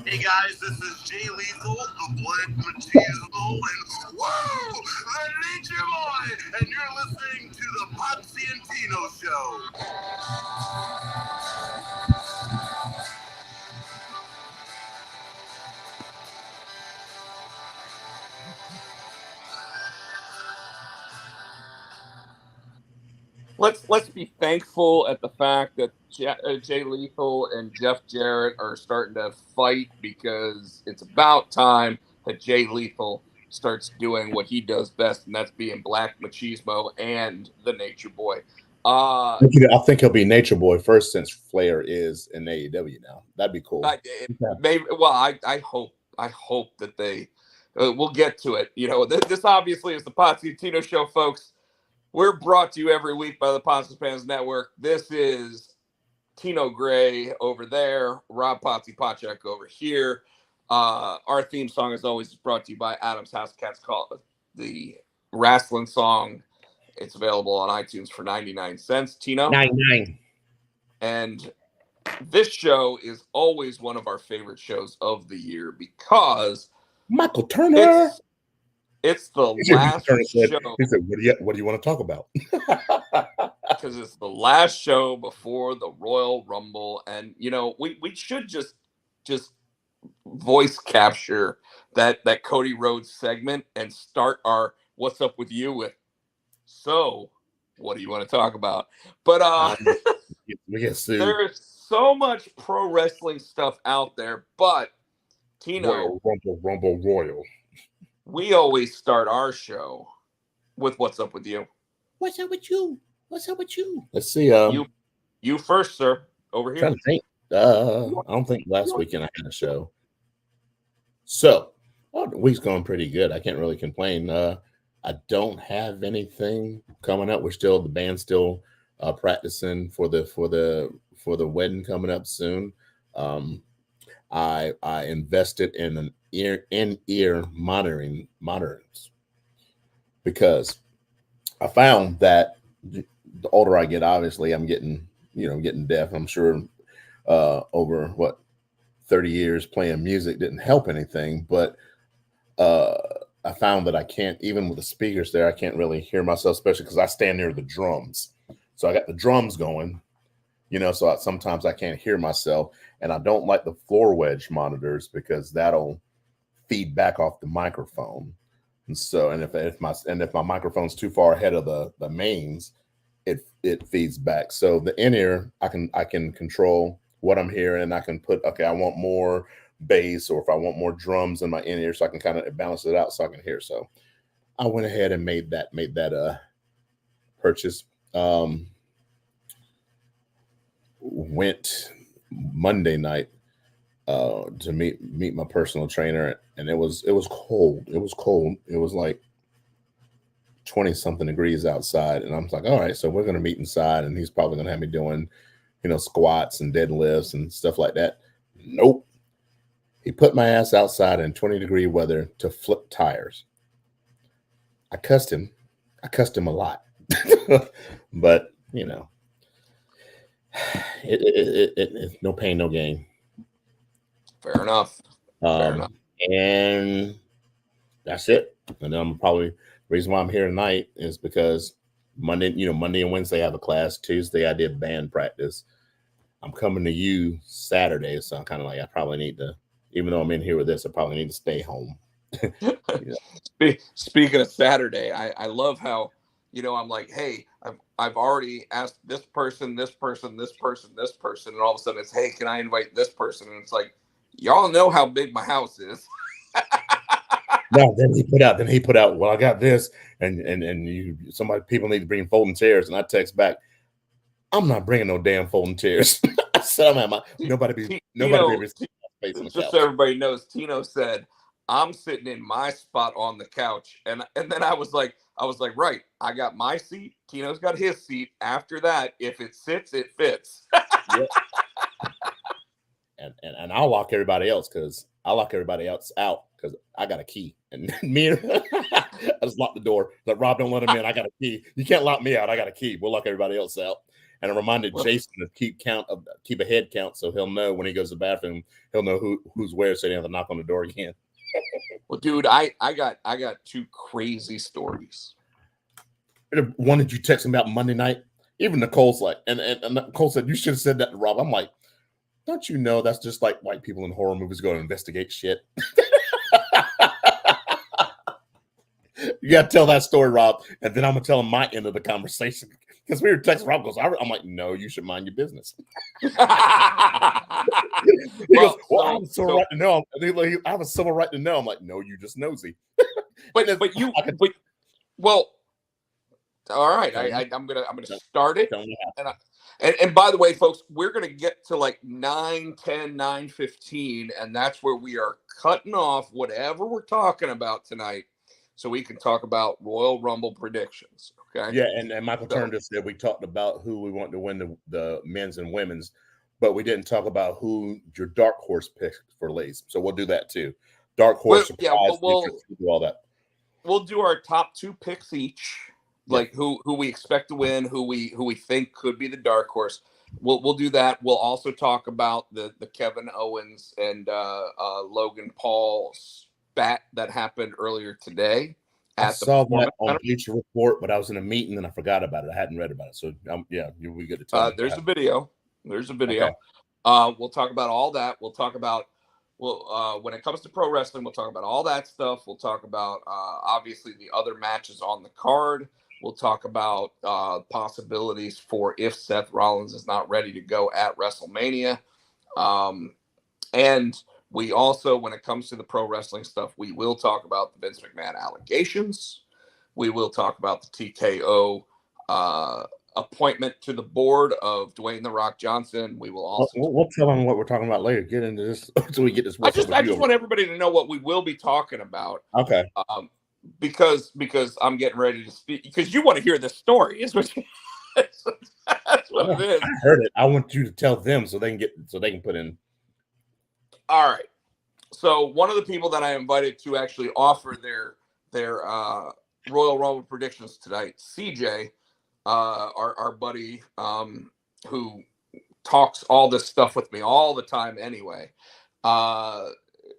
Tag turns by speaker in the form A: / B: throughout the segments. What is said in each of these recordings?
A: Hey guys, this is Jay Lethal, the Blood Machismo, and woo, the Nature Boy, and you're listening to the Potsy and Tino Show.
B: Let's be thankful at the fact that Jay Lethal and Jeff Jarrett are starting to fight, because it's about time that Jay Lethal starts doing what he does best, and that's being Black Machismo and the Nature Boy. Uh,
C: I think he'll be Nature Boy first, since Flair is in AEW now. That'd be cool. Yeah.
B: maybe. Well, I hope that they. We'll get to it. This obviously is the Potsy and Tino show, folks. We're brought to you every week by the Potsy Fans Network. This is Tino Gray over there, Rob Potsy Pochak over here. Our theme song, as always, is brought to you by Adam's House Cats, called the Wrestling Song. It's available on iTunes for 99 cents. Tino?
C: 99.
B: And this show is always one of our favorite shows of the year, because
C: Michael Turner.
B: It's the last show.
C: He said, what do you want to talk about?
B: Because it's the last show before the Royal Rumble. And, we should just voice capture that Cody Rhodes segment and start our What's Up With You with, so what do you want to talk about? But
C: we get sued.
B: There is so much pro wrestling stuff out there. But, Tino,
C: Rumble Royal.
B: We always start our show with What's Up With You.
C: What's up with you? What's up with you? Let's see.
B: You first, sir. Over here.
C: Trying to think. I don't think last weekend I had a show. So, the week's going pretty good. I can't really complain. I don't have anything coming up. The band's still practicing for the wedding coming up soon. I invested in an in-ear monitors, because I found that the older I get, obviously I'm getting deaf. I'm sure over 30 years playing music didn't help anything, but I found that I can't, even with the speakers there, I can't really hear myself, especially because I stand near the drums. So I got the drums going, so sometimes I can't hear myself, and I don't like the floor wedge monitors because that'll feed back off the microphone. And so, if my microphone's too far ahead of the mains, it feeds back. So the in-ear, I can control what I'm hearing, and I can put, okay, I want more bass, or if I want more drums in my in-ear, so I can kind of balance it out so I can hear. So I went ahead and made that purchase. Went Monday night to meet my personal trainer, and it was cold. It was cold. It was like 20 something degrees outside, and I'm like, all right, so we're gonna meet inside, and he's probably gonna have me doing, squats and deadlifts and stuff like that. Nope. He put my ass outside in 20-degree weather to flip tires. I cussed him a lot, but it's no pain, no gain.
B: Fair enough.
C: And that's it. And then the reason why I'm here tonight is because Monday and Wednesday I have a class. Tuesday I did band practice. I'm coming to you Saturday, so I'm kind of like, I probably need to, even though I'm in here with this, I probably need to stay home.
B: Speaking of Saturday, I love how, I'm like, hey, I've already asked this person, and all of a sudden it's, hey, can I invite this person? And it's like, y'all know how big my house is.
C: No, then he put out, well, I got this, and people need to bring folding chairs, and I text back, I'm not bringing no damn folding chairs. I said, nobody.
B: Just so everybody knows, Tino said, I'm sitting in my spot on the couch, and then I was like, right, I got my seat, Tino's got his seat. After that, if it sits, it fits.
C: And I'll lock everybody else, because I'll lock everybody else out because I got a key. And me, I just locked the door. Like, Rob, don't let him in. I got a key. You can't lock me out. I got a key. We'll lock everybody else out. And I reminded Jason to keep a head count, so he'll know when he goes to the bathroom, he'll know who's where, so he doesn't have to knock on the door again.
B: Well, dude, I got 2 crazy stories.
C: One that you text him about Monday night. Even Nicole's like, and Nicole said, you should have said that to Rob. I'm like, don't you know that's just like white people in horror movies go to investigate shit? You got to tell that story, Rob, and then I'm going to tell him my end of the conversation. Because we were texting, Rob goes, I'm like, no, you should mind your business. He goes, I have a civil right to know. I have a civil right to know. I'm like, no, you just nosy.
B: Well, all right. I'm gonna start it. And by the way, folks, we're gonna get to like 9:10, 9:15, and that's where we are cutting off whatever we're talking about tonight, so we can talk about Royal Rumble predictions. Okay.
C: Yeah, and Michael Turner just said we talked about who we want to win the men's and women's, but we didn't talk about who your dark horse picks for ladies. So we'll do that too. Dark horse, surprise, we'll do all that.
B: We'll do our top 2 picks each, like who we expect to win, who we think could be the dark horse. We'll do that. We'll also talk about the Kevin Owens and Logan Paul spat that happened earlier today.
C: I saw that on Bleacher Report, but I was in a meeting and I forgot about it. I hadn't read about it. So you'll be good to tell me.
B: There's a video. Okay. We'll talk about all that. We'll talk about when it comes to pro wrestling, we'll talk about all that stuff. We'll talk about obviously the other matches on the card. We'll talk about possibilities for if Seth Rollins is not ready to go at WrestleMania. And we also, when it comes to the pro wrestling stuff, we will talk about the Vince McMahon allegations. We will talk about the TKO appointment to the board of Dwayne "The Rock" Johnson. We will also
C: we'll tell them what we're talking about later. Get into this so we get this.
B: I just want everybody to know what we will be talking about.
C: Okay.
B: Because I'm getting ready to speak. Because you want to hear this story, is what that's what it is.
C: I heard it. I want you to tell them so they can put in.
B: All right. So one of the people that I invited to actually offer their Royal Rumble predictions tonight, CJ, our buddy, who talks all this stuff with me all the time anyway.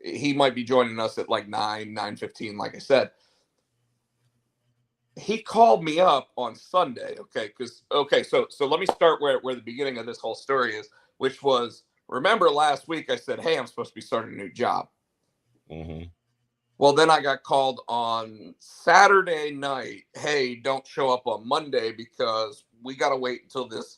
B: He might be joining us at like 9:15, like I said. He called me up on Sunday, so let me start where the beginning of this whole story is, which was, remember last week I said, hey, I'm supposed to be starting a new job.
C: Mm-hmm.
B: Well, then I got called on Saturday night, hey, don't show up on Monday because we got to wait until this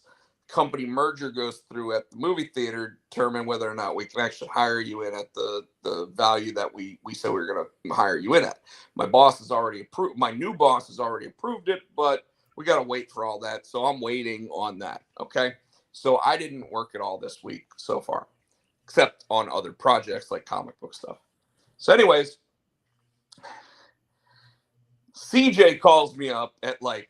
B: company merger goes through at the movie theater to determine whether or not we can actually hire you in at the value that we said we were going to hire you in at. My boss has already approved. My new boss has already approved it, but we got to wait for all that. So I'm waiting on that. Okay. So I didn't work at all this week so far, except on other projects like comic book stuff. So anyways, CJ calls me up at like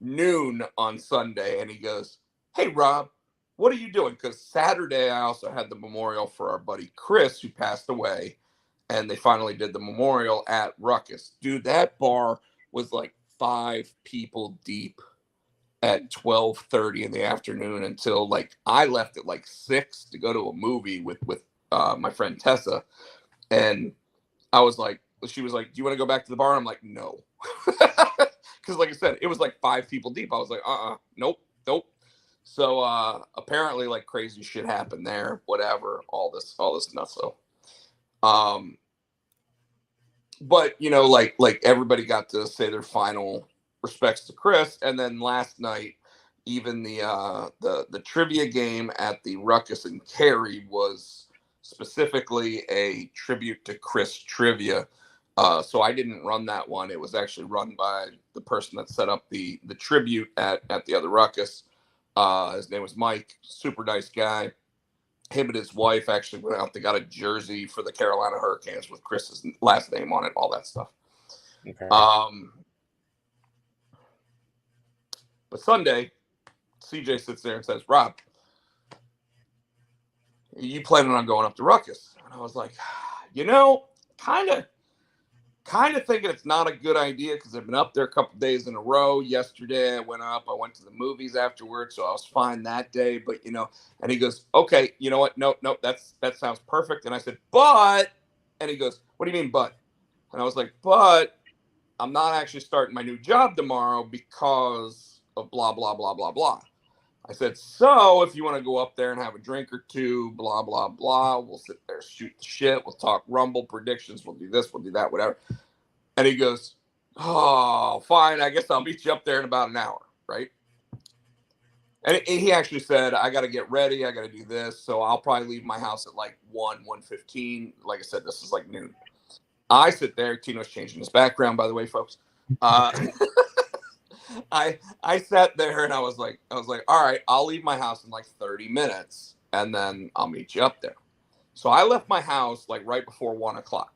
B: noon on Sunday and he goes, hey, Rob, what are you doing? Because Saturday I also had the memorial for our buddy Chris, who passed away, and they finally did the memorial at Ruckus. Dude, that bar was like 5 people deep at 12:30 in the afternoon until like I left at like 6 to go to a movie with my friend Tessa. And I was like, she was like, do you want to go back to the bar? I'm like, no. Because like I said, it was like 5 people deep. I was like, nope. So apparently like crazy shit happened there, whatever, all this nuts. So but you know, like everybody got to say their final respects to Chris. And then last night, even the trivia game at the Ruckus and Cary was specifically a tribute to Chris trivia. So I didn't run that one. It was actually run by the person that set up the tribute at the other Ruckus. His name was Mike, super nice guy. Him and his wife actually went out. They got a jersey for the Carolina Hurricanes with Chris's last name on it, all that stuff.
C: Okay.
B: But Sunday, CJ sits there and says, Rob, are you planning on going up to Ruckus? And I was like, kind of. kind of thinking it's not a good idea because I've been up there a couple days in a row. Yesterday I went to the movies afterwards, so I was fine that day. But and he goes, okay, you know what? No, that sounds perfect. And I said, but, and he goes, what do you mean, but? And I was like, but I'm not actually starting my new job tomorrow because of blah, blah, blah, blah, blah. I said, so if you want to go up there and have a drink or two, blah, blah, blah, we'll sit there, shoot the shit. We'll talk Rumble predictions. We'll do this, we'll do that, whatever. And he goes, oh, fine. I guess I'll meet you up there in about an hour, right? And he actually said, I got to get ready. I got to do this. So I'll probably leave my house at like 1:15. Like I said, this is like noon. I sit there. Tino's changing his background, by the way, folks. I sat there and I was like, all right, I'll leave my house in like 30 minutes and then I'll meet you up there. So I left my house like right before 1:00.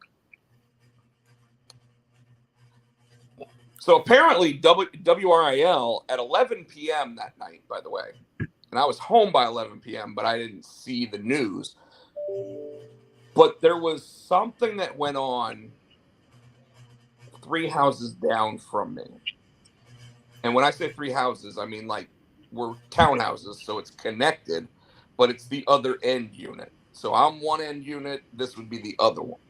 B: So apparently WRIL at 11 p.m. that night, by the way, and I was home by 11 p.m., but I didn't see the news. But there was something that went on 3 houses down from me. And when I say 3 houses, I mean like we're townhouses, so it's connected, but it's the other end unit. So I'm one end unit. This would be the other one.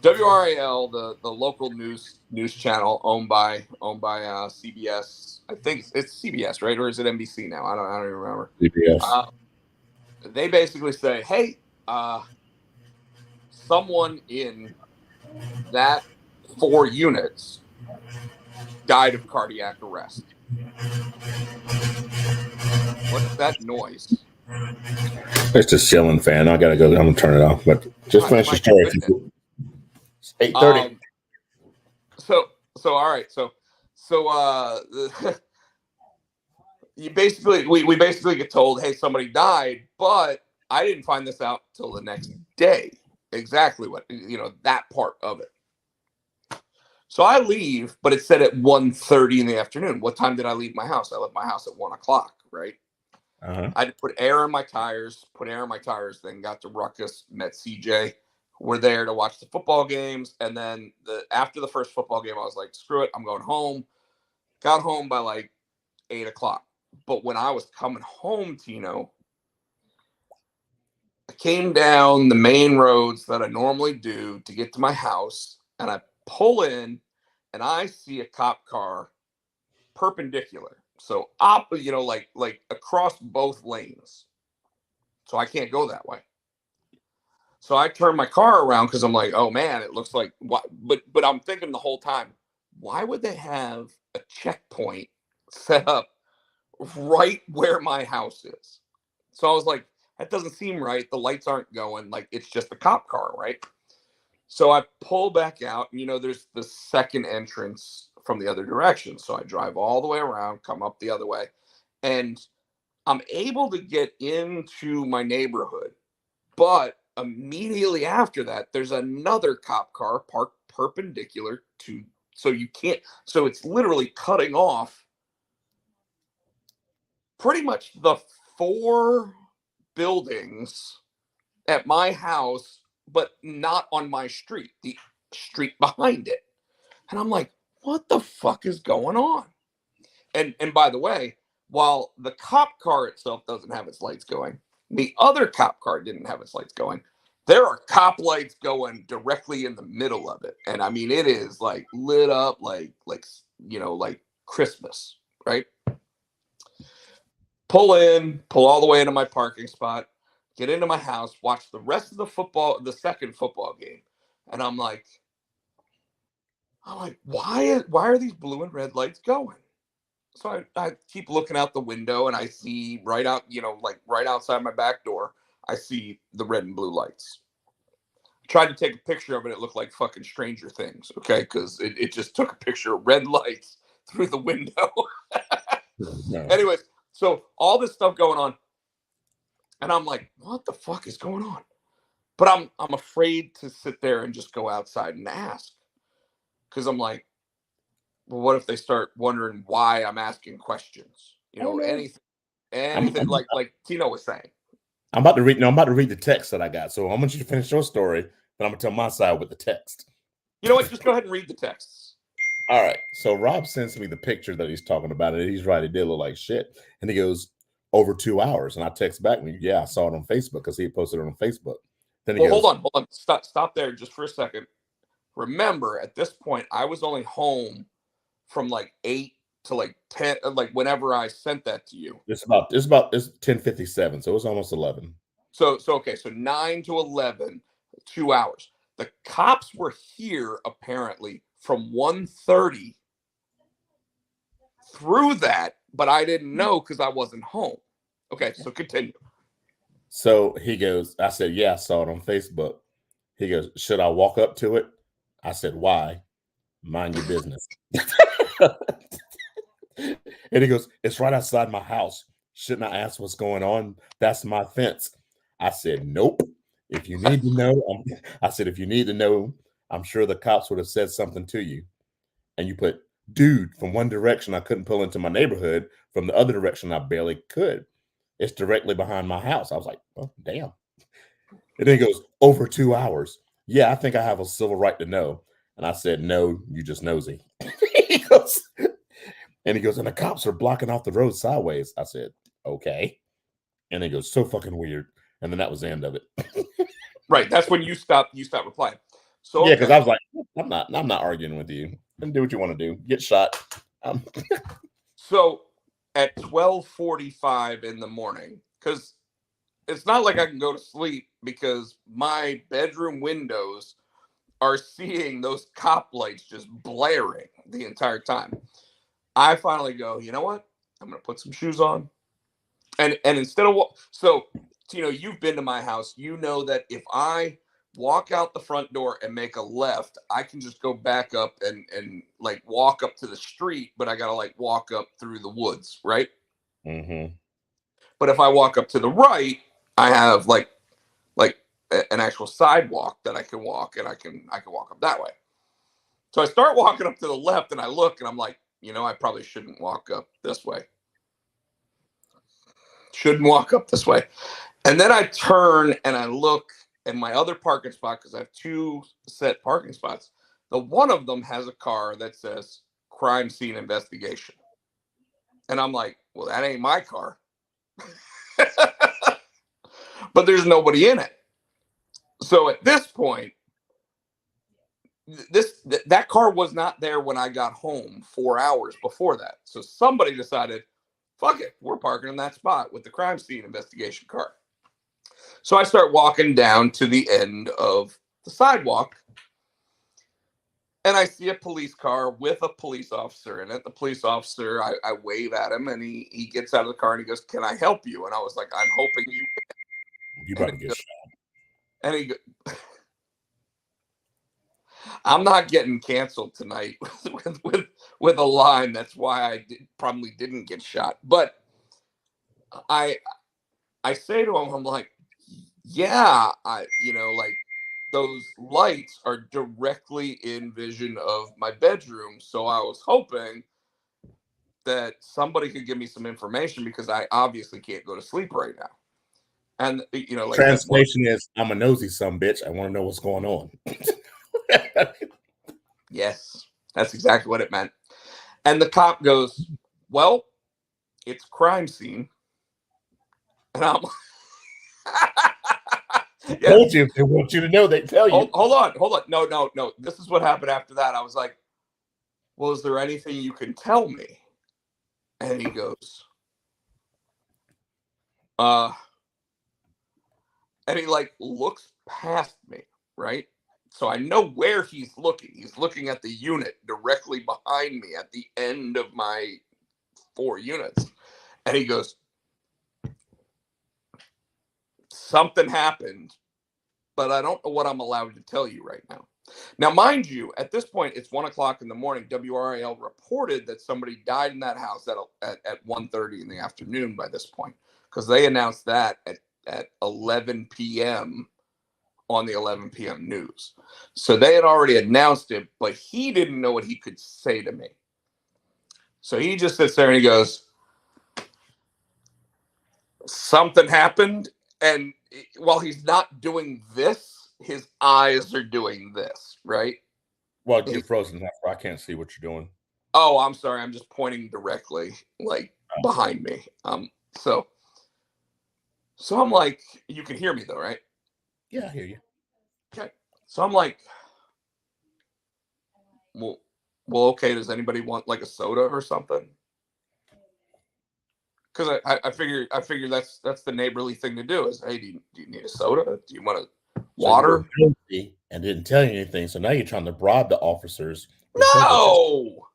B: WRAL, the local news channel owned by CBS. I think it's CBS, right? Or is it NBC now? I don't even remember.
C: CBS.
B: They basically say, hey, someone in that 4 units died of cardiac arrest. What's that noise?
C: It's just chilling fan. I gotta go. I'm gonna turn it off. But just finish your story. It's 8:30.
B: So all right. So you basically we basically get told, hey, somebody died, but I didn't find this out till the next day. Exactly what that part of it. So I leave, but it said at 1:30 in the afternoon. What time did I leave my house? I left my house at 1:00, right?
C: Uh-huh.
B: I had to put air in my tires, then got to Ruckus, met CJ. We're there to watch the football games. And then after the first football game, I was like, screw it, I'm going home. Got home by like 8:00. But when I was coming home, Tino, I came down the main roads that I normally do to get to my house, and I pull in, and I see a cop car perpendicular. So like across both lanes. So I can't go that way. So I turn my car around because I'm like, oh man, it looks like what? But I'm thinking the whole time, why would they have a checkpoint set up right where my house is? So I was like, that doesn't seem right. The lights aren't going. Like it's just a cop car, right? So I pull back out, and there's the second entrance from the other direction. So I drive all the way around, come up the other way, and I'm able to get into my neighborhood. But immediately after that, there's another cop car parked perpendicular to, so you can't, so it's literally cutting off pretty much the 4 buildings at my house, but not on my street, the street behind it. And I'm like, what the fuck is going on? And by the way, while the cop car itself doesn't have its lights going, the other cop car didn't have its lights going. There are cop lights going directly in the middle of it. And I mean, it is like lit up like Christmas, right? Pull all the way into my parking spot, get into my house, watch the rest of the second football game. And I'm like, why are these blue and red lights going? So I keep looking out the window and I see right outside my back door, I see the red and blue lights. Tried to take a picture of it. It looked like fucking Stranger Things, okay? Because it just took a picture of red lights through the window. No. Anyways, so all this stuff going on. And I'm like, what the fuck is going on? But I'm afraid to sit there and just go outside and ask. Because I'm like, well, what if they start wondering why I'm asking questions? Anything like Tino was saying.
C: I'm about to read. No, I'm about to read the text that I got. So I want you to finish your story, then I'm gonna tell my side with the text.
B: You know what? Just go ahead and read the texts.
C: All right. So Rob sends me the picture that he's talking about, and he's right. It did look like shit. And he goes, over 2 hours. And I text back, yeah, I saw it on Facebook because he posted it on Facebook. Then he goes,
B: hold on. Stop there just for a second. Remember, at this point, I was only home from like 8 to like 10, like whenever I sent that to you.
C: It's 10:57, so it was almost 11.
B: So 9 to 11, 2 hours. The cops were here apparently from 1:30 through that, but I didn't know because I wasn't home. Okay, so continue.
C: So he goes, I said, yeah, I saw it on Facebook. He goes, should I walk up to it? I said, why? Mind your business. And he goes, it's right outside my house. Shouldn't I ask what's going on? That's my fence. I said, nope. If you need to know, if you need to know, I'm sure the cops would have said something to you. And you put, dude, from one direction, I couldn't pull into my neighborhood. From the other direction, I barely could. It's directly behind my house. I was like, oh, damn. And then he goes, over 2 hours. Yeah, I think I have a civil right to know. And I said, no, you just nosy. he goes, and the cops are blocking off the road sideways. I said, okay. And he goes, so fucking weird. And then that was the end of it.
B: Right. That's when you stopped replying. So
C: yeah, because I was like, I'm not arguing with you. And do what you want to do. Get shot.
B: So at 12:45 in the morning, because it's not like I can go to sleep because my bedroom windows are seeing those cop lights just blaring the entire time. I finally go, you know what? I'm going to put some shoes on. And instead of so, Tino, you've been to my house. You know that if I walk out the front door and make a left, I can just go back up and like walk up to the street, but I got to like walk up through the woods, right?
C: Mm-hmm.
B: But if I walk up to the right, I have like an actual sidewalk that I can walk, and I can walk up that way. So I start walking up to the left, and I look, and I'm like, you know, I probably shouldn't walk up this way. Shouldn't walk up this way. And then I turn and I look at my other parking spot because I have 2 set parking spots. The one of them has a car that says crime scene investigation. And I'm like, well, that ain't my car. But there's nobody in it. So at this point, that car was not there when I got home 4 hours before that. So somebody decided, fuck it, we're parking in that spot with the crime scene investigation car. So I start walking down to the end of the sidewalk, and I see a police car with a police officer in it. The police officer, I wave at him, and he gets out of the car and he goes, can I help you? And I was like, I'm hoping you can.
C: You about to get shot.
B: And he goes, I'm not getting canceled tonight with a line. That's why I probably didn't get shot. But I say to him, I'm like, yeah, like those lights are directly in vision of my bedroom. So I was hoping that somebody could give me some information because I obviously can't go to sleep right now. And like
C: translation is, I'm a nosy sumbitch. I want to know what's going on.
B: Yes, that's exactly what it meant. And the cop goes, well, it's a crime scene. And I'm
C: yeah. Told you, they want you to know, they tell you.
B: Hold on. No. This is what happened after that. I was like, well, is there anything you can tell me? And he goes, and he like looks past me, right? So I know where he's looking. He's looking at the unit directly behind me at the end of my 4 units. And he goes, something happened, but I don't know what I'm allowed to tell you right now. Now, mind you, at this point, it's 1 o'clock in the morning. WRAL reported that somebody died in that house at 1:30 in the afternoon by this point, because they announced that at 11 p.m. on the 11 p.m. news. So they had already announced it, but he didn't know what he could say to me. So he just sits there and he goes, something happened And while he's not doing this, his eyes are doing this, right?
C: Well, you're frozen. I can't see what you're doing.
B: Oh, I'm sorry. I'm just pointing directly, like behind me. So I'm like, you can hear me though, right?
C: Yeah, I hear you.
B: Okay. So I'm like, well, okay. Does anybody want like a soda or something? Because I figure that's the neighborly thing to do. Is, hey, do you need a soda? Do you want a water?
C: So you were and didn't tell you anything. So now you're trying to bribe the officers.
B: No,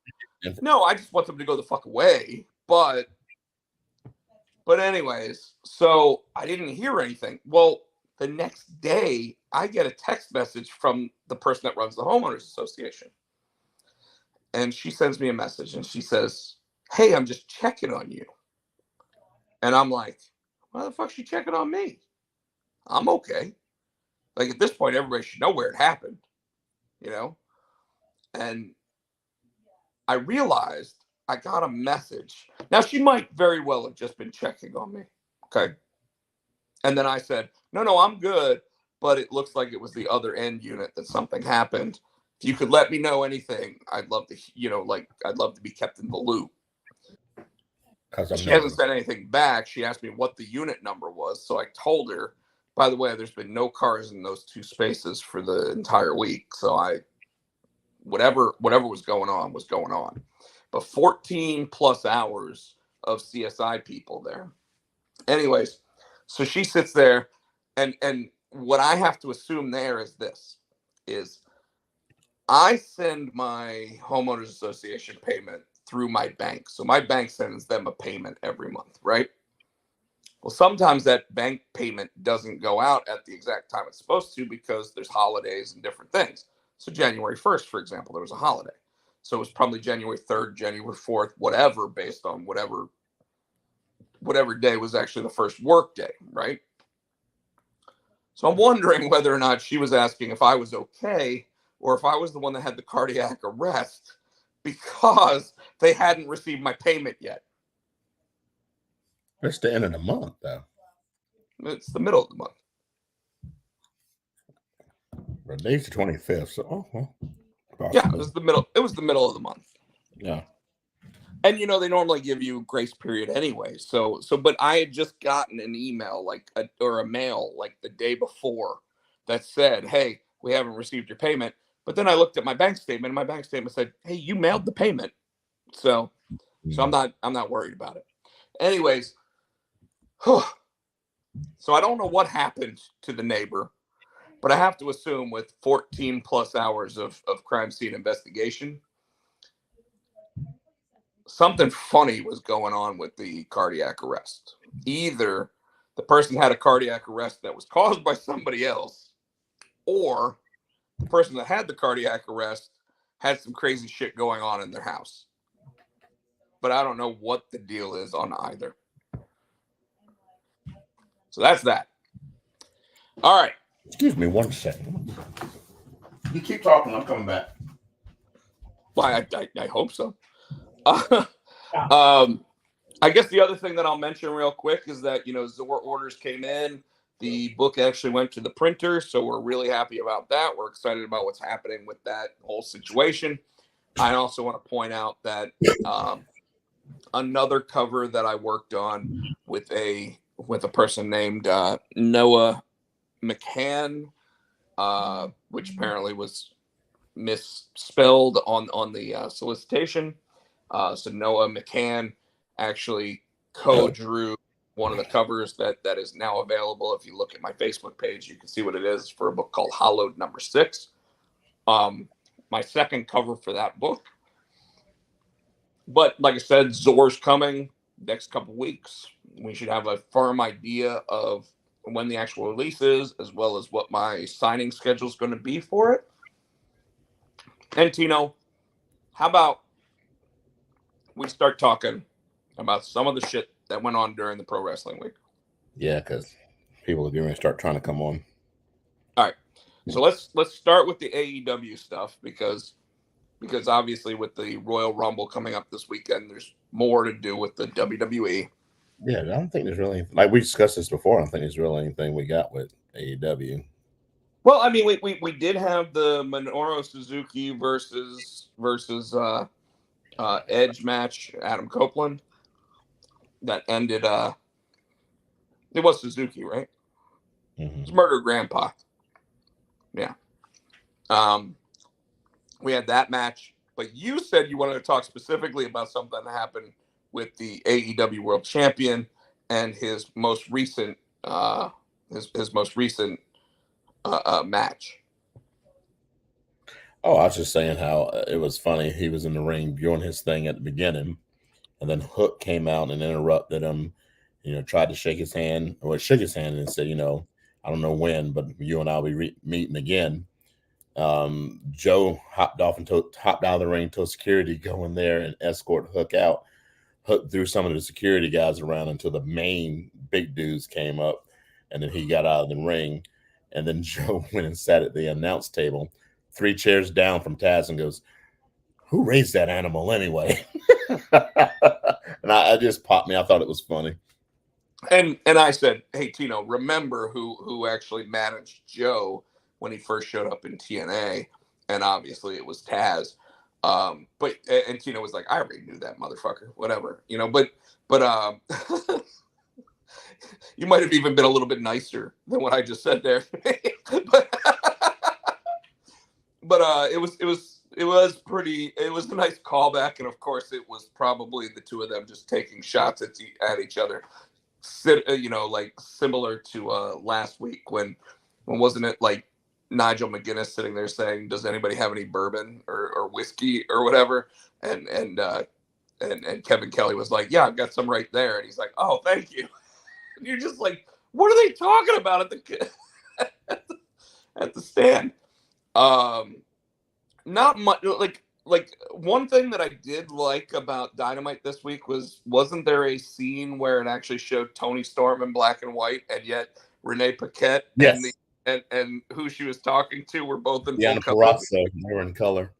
B: I just want them to go the fuck away. But anyways, so I didn't hear anything. Well, the next day, I get a text message from the person that runs the homeowners association, and she sends me a message, and she says, "Hey, I'm just checking on you." And I'm like, "Why the fuck's she checking on me? I'm okay." Like at this point, everybody should know where it happened, you know. And I realized I got a message. Now she might very well have just been checking on me. Okay. And then I said, no, I'm good. But it looks like it was the other end unit that something happened. If you could let me know anything, I'd love to, I'd love to be kept in the loop. She hasn't said anything back. She asked me what the unit number was. So I told her, by the way, there's been no cars in those two spaces for the entire week. So whatever was going on was going on. But 14 plus hours of CSI people there. Anyways, so she sits there, and what I have to assume there is this: is I send my homeowners association payment through my bank. So my bank sends them a payment every month, right? Well, sometimes that bank payment doesn't go out at the exact time it's supposed to because there's holidays and different things. So January 1st, for example, there was a holiday. So it was probably January 3rd, January 4th, whatever, based on whatever day was actually the first work day, right? So I'm wondering whether or not she was asking if I was okay or if I was the one that had the cardiac arrest because they hadn't received my payment yet.
C: It's the end of the month, though.
B: It's the middle of the month.
C: But today's the 25th, so
B: yeah, it was the middle. It was the middle of the month.
C: Yeah.
B: And they normally give you a grace period anyway. So but I had just gotten an email or a mail like the day before that said, "Hey, we haven't received your payment." But then I looked at my bank statement, and my bank statement said, "Hey, you mailed the payment." So I'm not worried about it. Anyways, so I don't know what happened to the neighbor, but I have to assume with 14 plus hours of crime scene investigation, something funny was going on with the cardiac arrest. Either the person had a cardiac arrest that was caused by somebody else, or the person that had the cardiac arrest had some crazy shit going on in their house. But I don't know what the deal is on either. So that's that. All right.
C: Excuse me 1 second. You keep talking, I'm coming back.
B: Why, I hope so. I guess the other thing that I'll mention real quick is that, Zor orders came in. The book actually went to the printer, so we're really happy about that. We're excited about what's happening with that whole situation. I also want to point out that another cover that I worked on with a person named Noah McCann, which apparently was misspelled on the solicitation. So Noah McCann actually co-drew one of the covers that is now available. If you look at my Facebook page, you can see what it is for a book called Hollowed Number 6. My second cover for that book. But like I said, Zor's coming next couple weeks. We should have a firm idea of when the actual release is, as well as what my signing schedule is going to be for it. And Tino, how about we start talking about some of the shit that went on during the Pro Wrestling Week?
C: Yeah, because people are going to start trying to come on.
B: All right. So let's start with the AEW stuff because obviously with the Royal Rumble coming up this weekend, there's more to do with the WWE.
C: Yeah, I don't think there's really, like we discussed this before. I don't think there's really anything we got with AEW.
B: Well, I mean, we did have the Minoru Suzuki versus Edge match, Adam Copeland, that ended. It was Suzuki, right? It's Murder Grandpa. Yeah. We had that match, but you said you wanted to talk specifically about something that happened with the AEW World Champion and his most recent his most recent match.
C: Oh, I was just saying how it was funny. He was in the ring doing his thing at the beginning, and then Hook came out and interrupted him. Tried to shake his hand, or shook his hand and said, I don't know when, but you and I'll be meeting again. Joe hopped out of the ring, told security go in there and escort Hook out. Hook threw some of the security guys around until the main big dudes came up, and then he got out of the ring. And then Joe went and sat at the announce table, 3 chairs down from Taz, and goes, "Who raised that animal anyway?" And I just popped me. I thought it was funny.
B: And I said, "Hey Tino, remember who actually managed Joe when he first showed up in TNA?" And obviously it was Taz. But and Tino was like, "I already knew that motherfucker, whatever, But you might have even been a little bit nicer than what I just said there." but it was pretty. It was a nice callback, and of course, it was probably the two of them just taking shots at each other. Like similar to last week when wasn't it like Nigel McGuinness sitting there saying, "Does anybody have any bourbon or whiskey or whatever?" And Kevin Kelly was like, "Yeah, I've got some right there," and he's like, "Oh, thank you." And you're just like, "What are they talking about at the at the stand?" Not much. Like one thing that I did like about Dynamite this week wasn't there a scene where it actually showed Tony Storm in black and white, and yet Renee Paquette
C: Yes.
B: and who she was talking to were both in
C: Deanna
B: full color.
C: Purrazzo, they were in color.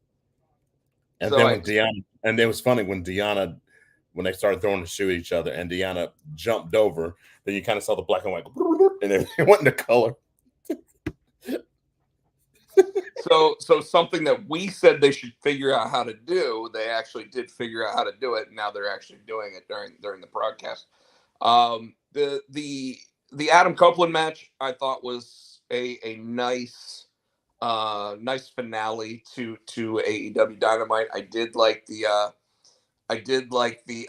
C: And
B: So
C: then with Deanna, and it was funny when they started throwing the shoe at each other, and Deanna jumped over, then you kind of saw the black and white, and it went into color.
B: So something that we said they should figure out how to do, they actually did figure out how to do it. And now they're actually doing it during the broadcast. The Adam Copeland match I thought was a nice finale to AEW Dynamite. I did like the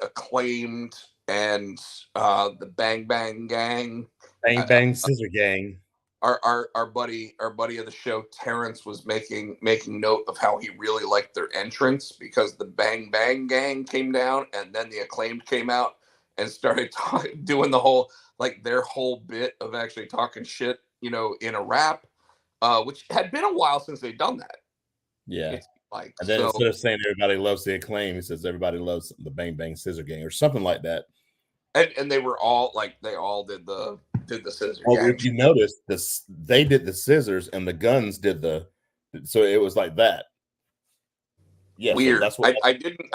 B: Acclaimed and the Bang Bang Gang.
C: Bang Bang Scissor Gang.
B: Our buddy of the show Terrence was making note of how he really liked their entrance because the Bang Bang Gang came down and then the Acclaimed came out and started doing the whole their whole bit of actually talking shit in a rap, which had been a while since they'd done that.
C: Yeah. And then instead of saying everybody loves the Acclaim, he says everybody loves the Bang Bang Scissor Gang or something like that.
B: And they were all they all did the scissor.
C: Well, if you notice, they did the scissors and the Guns did so it was like that.
B: Yeah, weird. So that's what I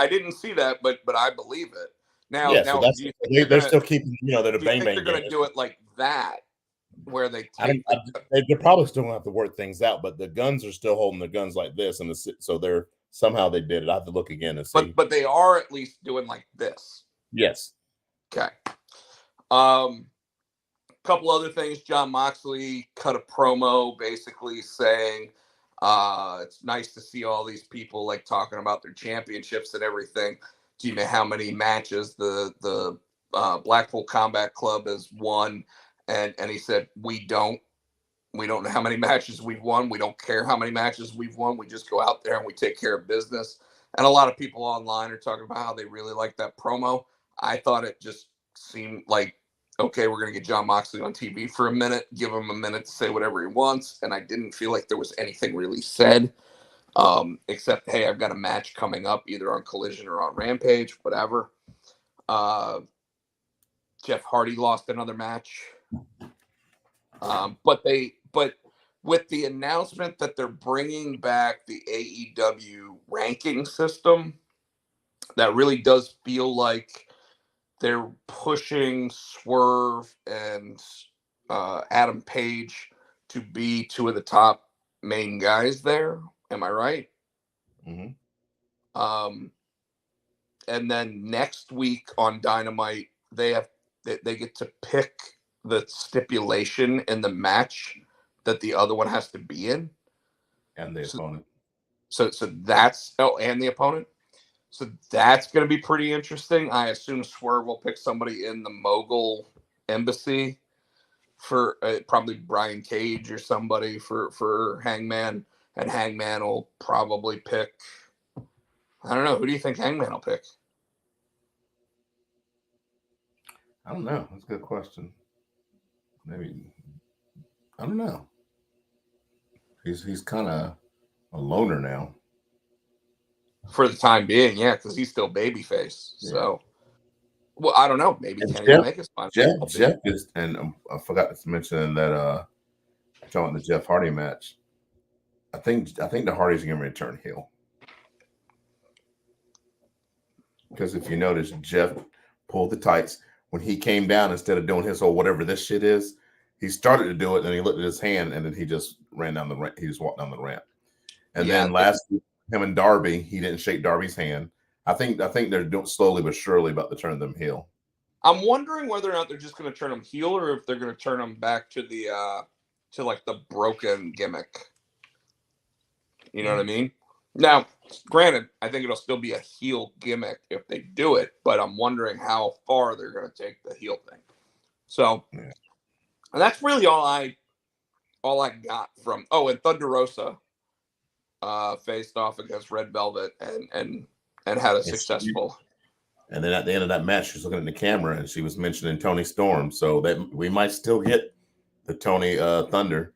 B: didn't see that, but I believe it. Now,
C: yeah, so that's they're still keeping they're the Bang Bang.
B: They're going to do it like that, where they
C: they're probably still going to have to work things out, but the Guns are still holding the guns like this, and so they're somehow they did it. I have to look again and see.
B: But they are at least doing like this.
C: Yes.
B: Okay. Couple other things. Jon Moxley cut a promo basically saying it's nice to see all these people talking about their championships and everything. Do you know how many matches the Blackpool Combat Club has won? And he said, we don't know how many matches we've won. We don't care how many matches we've won. We just go out there and we take care of business. And a lot of people online are talking about how they really like that promo. I thought it just seemed like, okay, we're going to get Jon Moxley on TV for a minute, give him a minute to say whatever he wants. And I didn't feel like there was anything really said, except, hey, I've got a match coming up either on Collision or on Rampage, whatever. Jeff Hardy lost another match. But with the announcement that they're bringing back the AEW ranking system, that really does feel like they're pushing Swerve and Adam Page to be two of the top main guys there. Am I right?
C: Mm-hmm.
B: And then next week on Dynamite, they get to pick the stipulation in the match that the other one has to be in,
C: And the opponent.
B: So that's and the opponent. So that's going to be pretty interesting. I assume Swerve will pick somebody in the Mogul Embassy for probably Brian Cage or somebody for Hangman, and Hangman will probably pick. I don't know. Who do you think Hangman will pick?
C: I don't know. That's a good question. Maybe, I don't know. He's kind of a loner now.
B: For the time being, yeah, because he's still babyface.
C: Yeah.
B: So, well, I don't know. Maybe
C: And
B: Kenny Omega's fine.
C: Jeff is, and I forgot to mention that talking about the Jeff Hardy match. I think the Hardys are going to return heel. Because if you notice, Jeff pulled the tights when he came down. Instead of doing his whole whatever this shit is, he started to do it, and he looked at his hand, and then he just ran down the ramp. He just walked down the ramp. And then last week, him and Darby, he didn't shake Darby's hand. I think they're doing slowly but surely about to turn them heel.
B: I'm wondering whether or not they're just going to turn them heel, or if they're going to turn them back to the to like the broken gimmick. You know what I mean? Now, granted, I think it'll still be a heel gimmick if they do it, but I'm wondering how far they're going to take the heel thing. So, and that's really all I got from. Oh, and Thunder Rosa faced off against Red Velvet and had a successful.
C: And then at the end of that match, she was looking at the camera and she was mentioning Tony Storm, so that we might still get the Tony Thunder.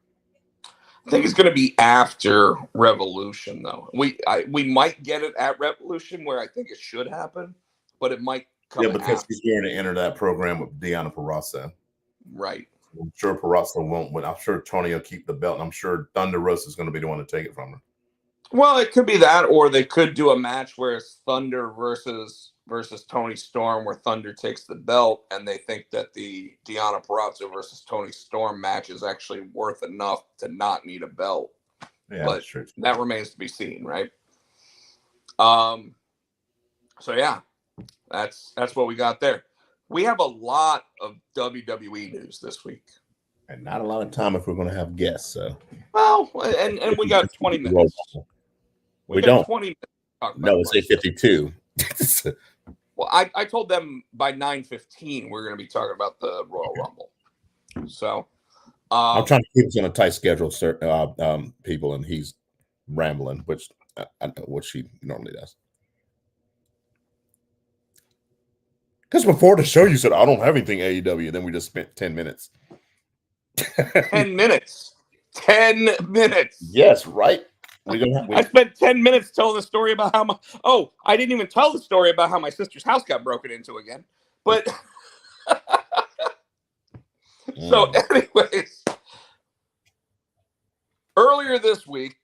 B: I think it's going to be after Revolution, though. We might get it at Revolution, where I think it should happen, but it might come.
C: Yeah, because she's going to enter that program with Deonna Purrazzo.
B: Right.
C: I'm sure Purrazzo won't win. I'm sure Tony will keep the belt, and I'm sure Thunder Rosa is going to be the one to take it from her.
B: Well, it could be that, or they could do a match where it's Thunder versus Tony Storm, where Thunder takes the belt, and they think that the Deonna Purrazzo versus Tony Storm match is actually worth enough to not need a belt.
C: Yeah,
B: but
C: sure.
B: That remains to be seen, right? So yeah, that's what we got there. We have a lot of WWE news this week,
C: and not a lot of time if we're going to have guests. So
B: well, and we got 20 minutes.
C: We don't.
B: 20 minutes.
C: No, it's 8:52.
B: Well, I told them by 9:15 we're going to be talking about the Royal Rumble. So
C: I'm trying to keep us on a tight schedule, sir, people, and he's rambling, which I know what she normally does. Because before the show, you said I don't have anything AEW. Then we just spent 10 minutes.
B: 10 minutes. 10 minutes.
C: Yes, right.
B: I spent 10 minutes telling the story about how my. Oh, I didn't even tell the story about how my sister's house got broken into again. But so, anyways, earlier this week,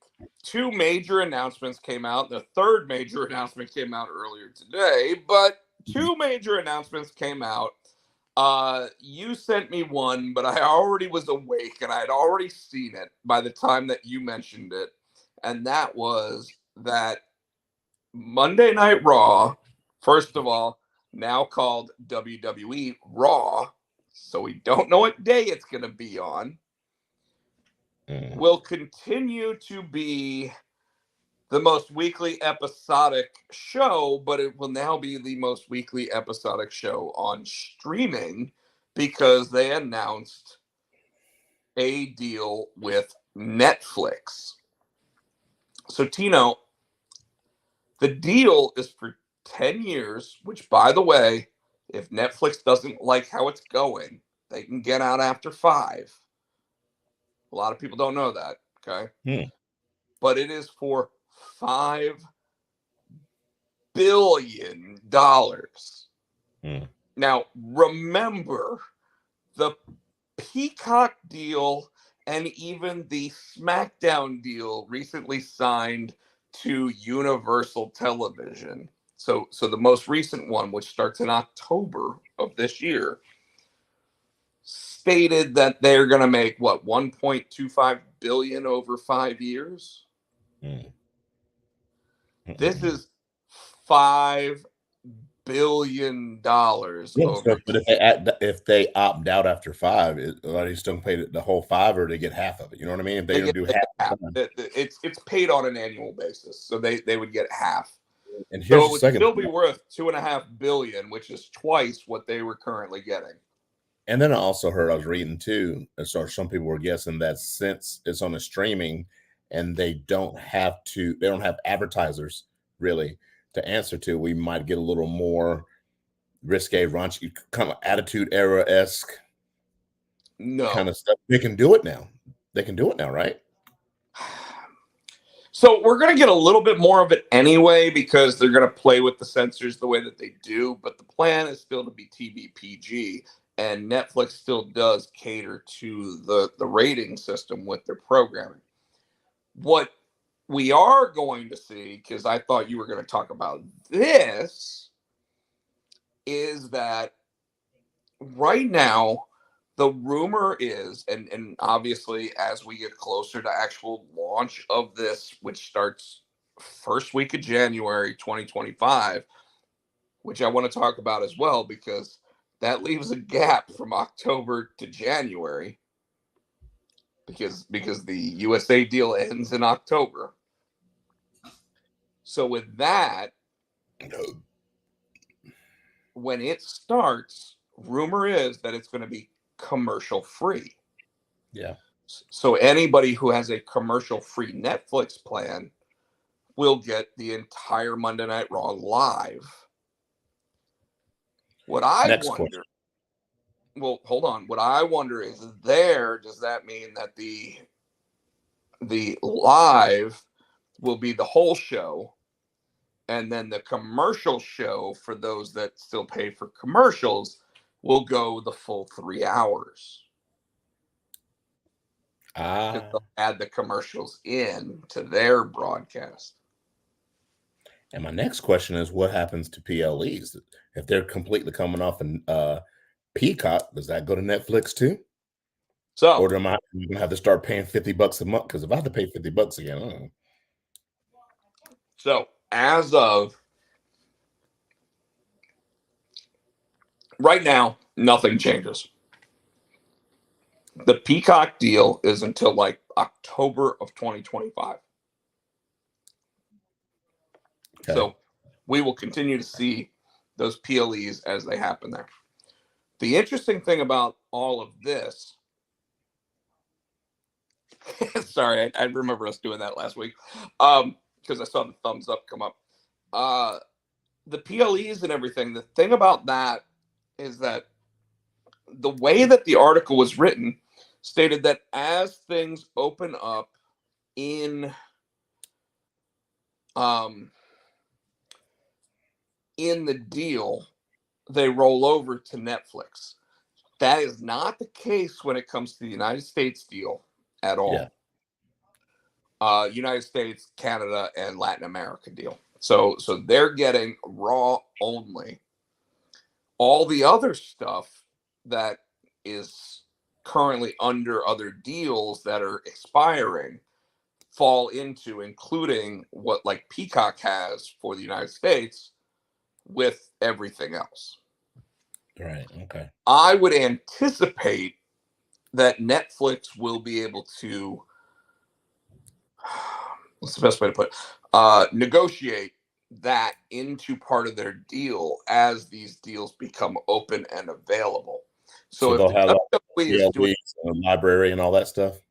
B: two major announcements came out. The third major announcement came out earlier today, but two major announcements came out. You sent me one, but I already was awake and I had already seen it by the time that you mentioned it. And that was that Monday Night Raw, first of all, now called WWE Raw, so we don't know what day it's going to be on, will continue to be the most weekly episodic show, but it will now be the most weekly episodic show on streaming because they announced a deal with Netflix. So, Tino, the deal is for 10 years, which, by the way, if Netflix doesn't like how it's going, they can get out after 5. A lot of people don't know that, okay? But it is for $5 billion. Now, remember, the Peacock deal and even the SmackDown deal recently signed to Universal Television. So the most recent one, which starts in October of this year, stated that they're going to make what, 1.25 billion over 5 years. This is $5 billion over.
C: But if they opt out after 5, are they still pay the whole 5, or they get half of it? You know what I mean? If they don't do half.
B: It's paid on an annual basis, so they would get half.
C: And here's
B: so it
C: the
B: would
C: second
B: still
C: thing.
B: be worth $2.5 billion, which is twice what they were currently getting.
C: And then I also heard, I was reading too, so some people were guessing that since it's on a streaming and they don't have advertisers really to answer to, we might get a little more risque, raunchy, kind of Attitude Era-esque kind of stuff. They can do it now. Right?
B: So we're going to get a little bit more of it anyway, because they're going to play with the censors the way that they do. But the plan is still to be TV PG, and Netflix still does cater to the rating system with their programming. What we are going to see, because I thought you were going to talk about this, is that right now, the rumor is, and obviously as we get closer to actual launch of this, which starts first week of January 2025, which I want to talk about as well, because that leaves a gap from October to January, because the USA deal ends in October. So with that, when it starts, rumor is that it's going to be commercial free.
C: Yeah.
B: So anybody who has a commercial free Netflix plan will get the entire Monday Night Raw live. What I wonder, well, hold on. What I wonder is, does that mean that the live will be the whole show, and then the commercial show, for those that still pay for commercials, will go the full 3 hours? They'll add the commercials in to their broadcast.
C: And my next question is, what happens to PLEs if they're completely coming off and Peacock? Does that go to Netflix too?
B: So,
C: or am I going to have to start paying $50 a month? Because if I have to pay $50 again, I don't know.
B: So as of right now, nothing changes. The Peacock deal is until like October of 2025. Okay. So we will continue to see those PLEs as they happen there. The interesting thing about all of this, sorry, I remember us doing that last week, because I saw the thumbs up come up. The PLEs and everything, the thing about that is that the way that the article was written stated that as things open up in the deal, they roll over to Netflix. That is not the case when it comes to the United States deal at all. Yeah. United States, Canada, and Latin America deal. So they're getting Raw only. All the other stuff that is currently under other deals that are expiring fall into, including what like Peacock has for the United States, with everything else.
C: Right. Okay.
B: I would anticipate that Netflix will be able to, what's the best way to put it, negotiate that into part of their deal as these deals become open and available. So
C: they'll have
B: WWE
C: a library and all that stuff.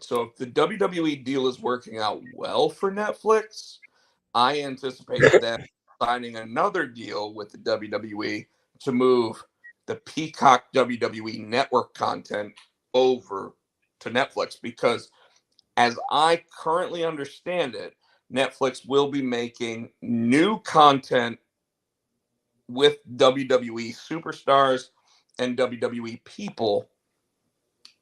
B: So if the WWE deal is working out well for Netflix, I anticipate them signing another deal with the WWE to move the Peacock WWE network content over to Netflix, because as I currently understand it, Netflix will be making new content with WWE superstars and WWE people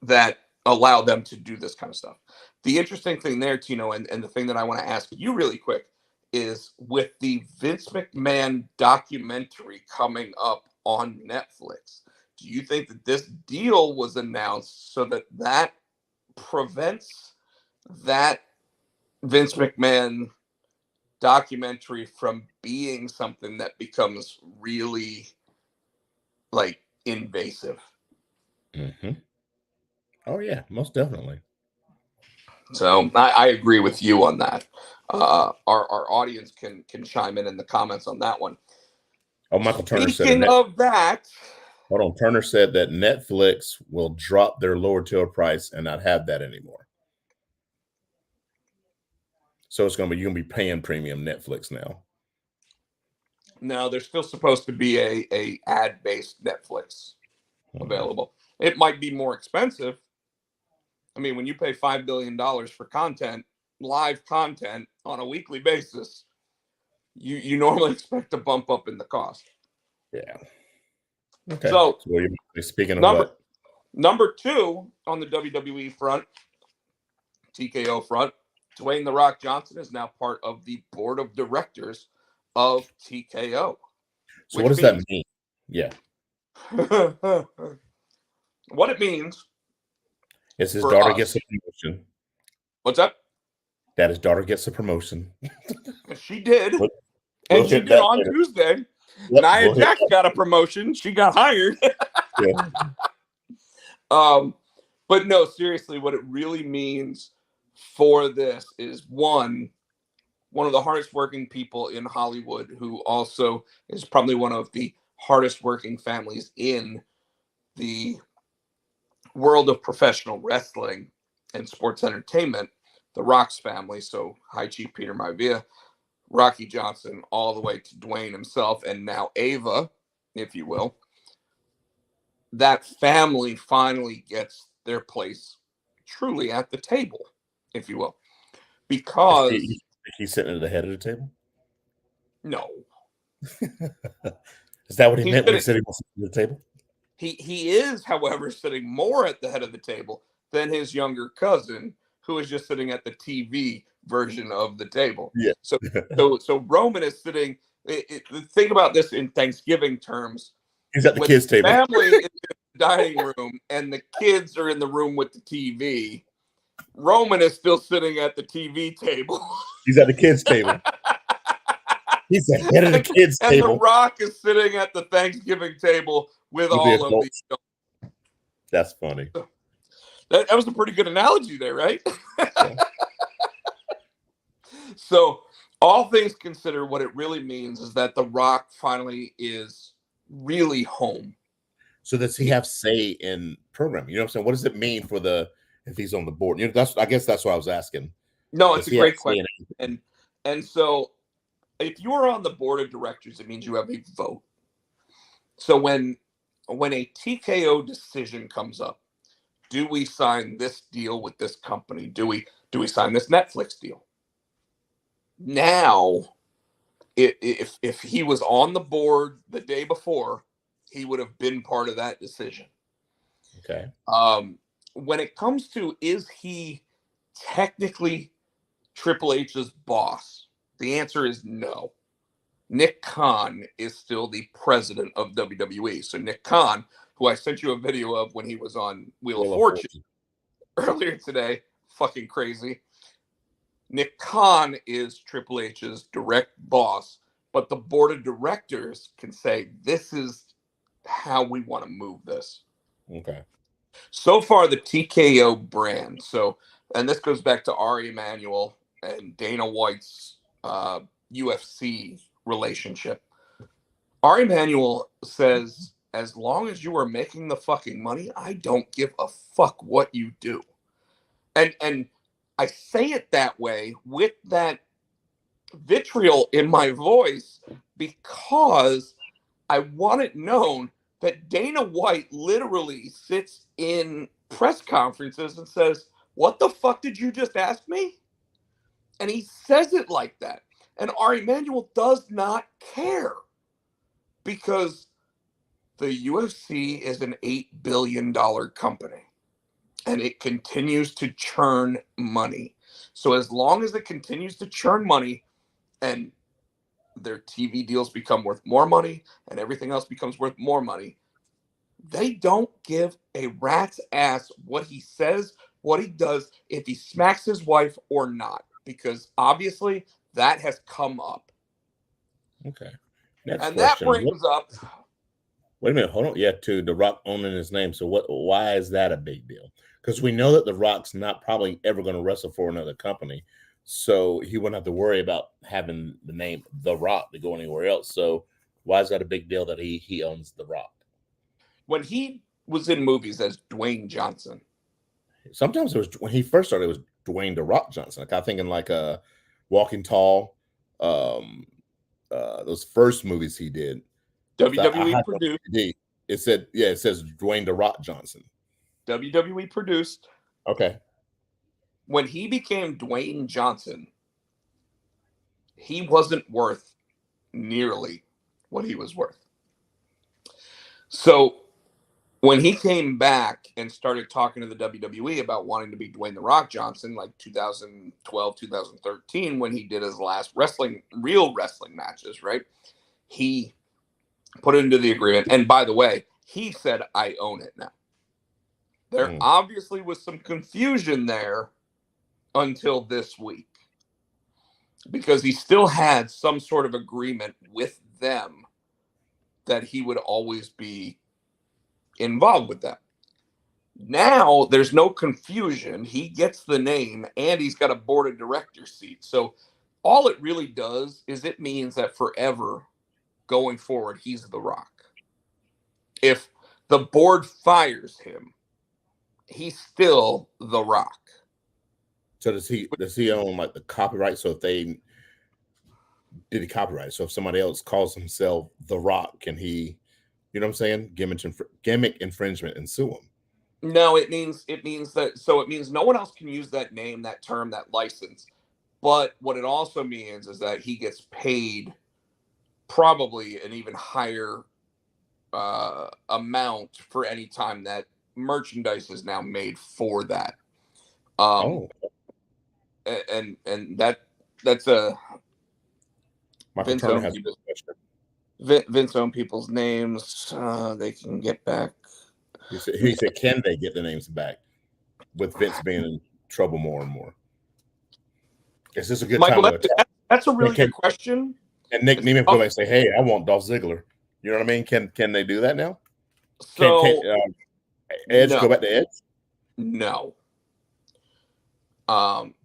B: that allow them to do this kind of stuff. The interesting thing there, Tino, and the thing that I want to ask you really quick is with the Vince McMahon documentary coming up on Netflix. Do you think that this deal was announced so that that prevents that Vince McMahon documentary from being something that becomes really like invasive?
C: Mm-hmm. Oh yeah, most definitely.
B: So I agree with you on that. Our audience can chime in the comments on that one.
C: Oh, Michael Turner said
B: Speaking of that,
C: hold on. Turner said that Netflix will drop their lower tier price and not have that anymore. So it's gonna be you're gonna be paying premium Netflix now.
B: no, there's still supposed to be a ad based Netflix available. It might be more expensive. I mean, when you pay $5 billion for content, live content on a weekly basis, you normally expect a bump up in the cost.
C: Yeah. Okay.
B: So
C: you're speaking of
B: number two on the WWE front, TKO front, Dwayne "The Rock" Johnson is now part of the board of directors of TKO.
C: So what does that mean? Yeah.
B: What it means
C: is his daughter gets a promotion.
B: What's up?
C: That his daughter gets a promotion.
B: She did. And she did on Tuesday. Nia Jax got a promotion. She got hired.
C: Yeah.
B: But no, seriously, what it really means for this is one of the hardest working people in Hollywood, who also is probably one of the hardest working families in the world of professional wrestling and sports entertainment, the Rock's family. So High Chief Peter Maivia, Rocky Johnson, all the way to Dwayne himself, and now Ava, if you will. That family finally gets their place truly at the table, if you will. Because
C: he's sitting at the head of the table?
B: No.
C: Is that what he meant when he said he was sitting at the table?
B: He is, however, sitting more at the head of the table than his younger cousin, who is just sitting at the TV version of the table.
C: Yeah.
B: So Roman is sitting. Think about this in Thanksgiving terms.
C: He's at the kids' table.
B: Family is in the dining room, and the kids are in the room with the TV. Roman is still sitting at the TV table.
C: He's at the kids' table. He's the head of the kids' table.
B: And The Rock is sitting at the Thanksgiving table with all of the adults.
C: That's funny.
B: That was a pretty good analogy there, right? Yeah. So, all things considered, what it really means is that The Rock finally is really home.
C: So does he have say in programming? You know what I'm saying? What does it mean for if he's on the board? You know, I guess that's what I was asking.
B: No, it's a great question. And so if you are on the board of directors, it means you have a vote. So when a TKO decision comes up, do we sign this deal with this company? Do we sign this Netflix deal? Now, if he was on the board the day before, he would have been part of that decision.
C: Okay.
B: When it comes to, is he technically Triple H's boss? The answer is no. Nick Khan is still the president of WWE. So Nick Khan, who I sent you a video of when he was on Wheel of Fortune earlier today, fucking crazy. Nick Khan is Triple H's direct boss, but the board of directors can say, this is how we want to move this.
C: Okay.
B: So far, the TKO brand. So, and this goes back to Ari Emanuel and Dana White's UFC relationship. Ari Emanuel says, as long as you are making the fucking money, I don't give a fuck what you do. And I say it that way with that vitriol in my voice because I want it known that Dana White literally sits in press conferences and says, what the fuck did you just ask me? And he says it like that. And Ari Emanuel does not care because the UFC is an $8 billion company and it continues to churn money. So as long as it continues to churn money, and their TV deals become worth more money, and everything else becomes worth more money, they don't give a rat's ass what he says, what he does, if he smacks his wife or not, because obviously that has come up.
C: Okay. Next
B: And that
C: question.
B: brings up,
C: Wait a minute, hold on. Yeah, to The Rock owning his name. So why is that a big deal? Because we know that The Rock's not probably ever going to wrestle for another company. So he wouldn't have to worry about having the name The Rock to go anywhere else. So why is that a big deal that he owns The Rock?
B: when he was in movies as Dwayne Johnson,
C: Sometimes it was when he first started, it was Dwayne The Rock Johnson. Like I think in like Walking Tall, um, those first movies he did. I
B: WWE
C: had
B: produced,
C: it said, yeah, it says Dwayne The Rock Johnson.
B: WWE produced.
C: Okay.
B: When he became Dwayne Johnson, he wasn't worth nearly what he was worth. So when he came back and started talking to the WWE about wanting to be Dwayne The Rock Johnson, like 2012, 2013, when he did his last real wrestling matches, right? He put it into the agreement. And by the way, he said, I own it now. There obviously was some confusion there until this week, because he still had some sort of agreement with them that he would always be involved with them. Now there's no confusion. He gets the name and he's got a board of directors seat. So all it really does is it means that forever going forward, he's The Rock. If the board fires him, he's still The Rock.
C: So does he own like the copyright? So if they did he copyright? So if somebody else calls himself The Rock, can he, you know what I'm saying? Gimmick infringement and sue him.
B: No, it means no one else can use that name, that term, that license. But what it also means is that he gets paid probably an even higher amount for any time that merchandise is now made for that. And that's a
C: Michael Turner has a question.
B: Vince owned people's names. They can get back.
C: He said, can they get the names back with Vince being in trouble more and more? Is this a good
B: Michael,
C: time?
B: That's a really good question.
C: And Nick Neiman go and say, "Hey, I want Dolph Ziggler." You know what I mean? Can they do that now?
B: So
C: can Edge go back to Edge?
B: No.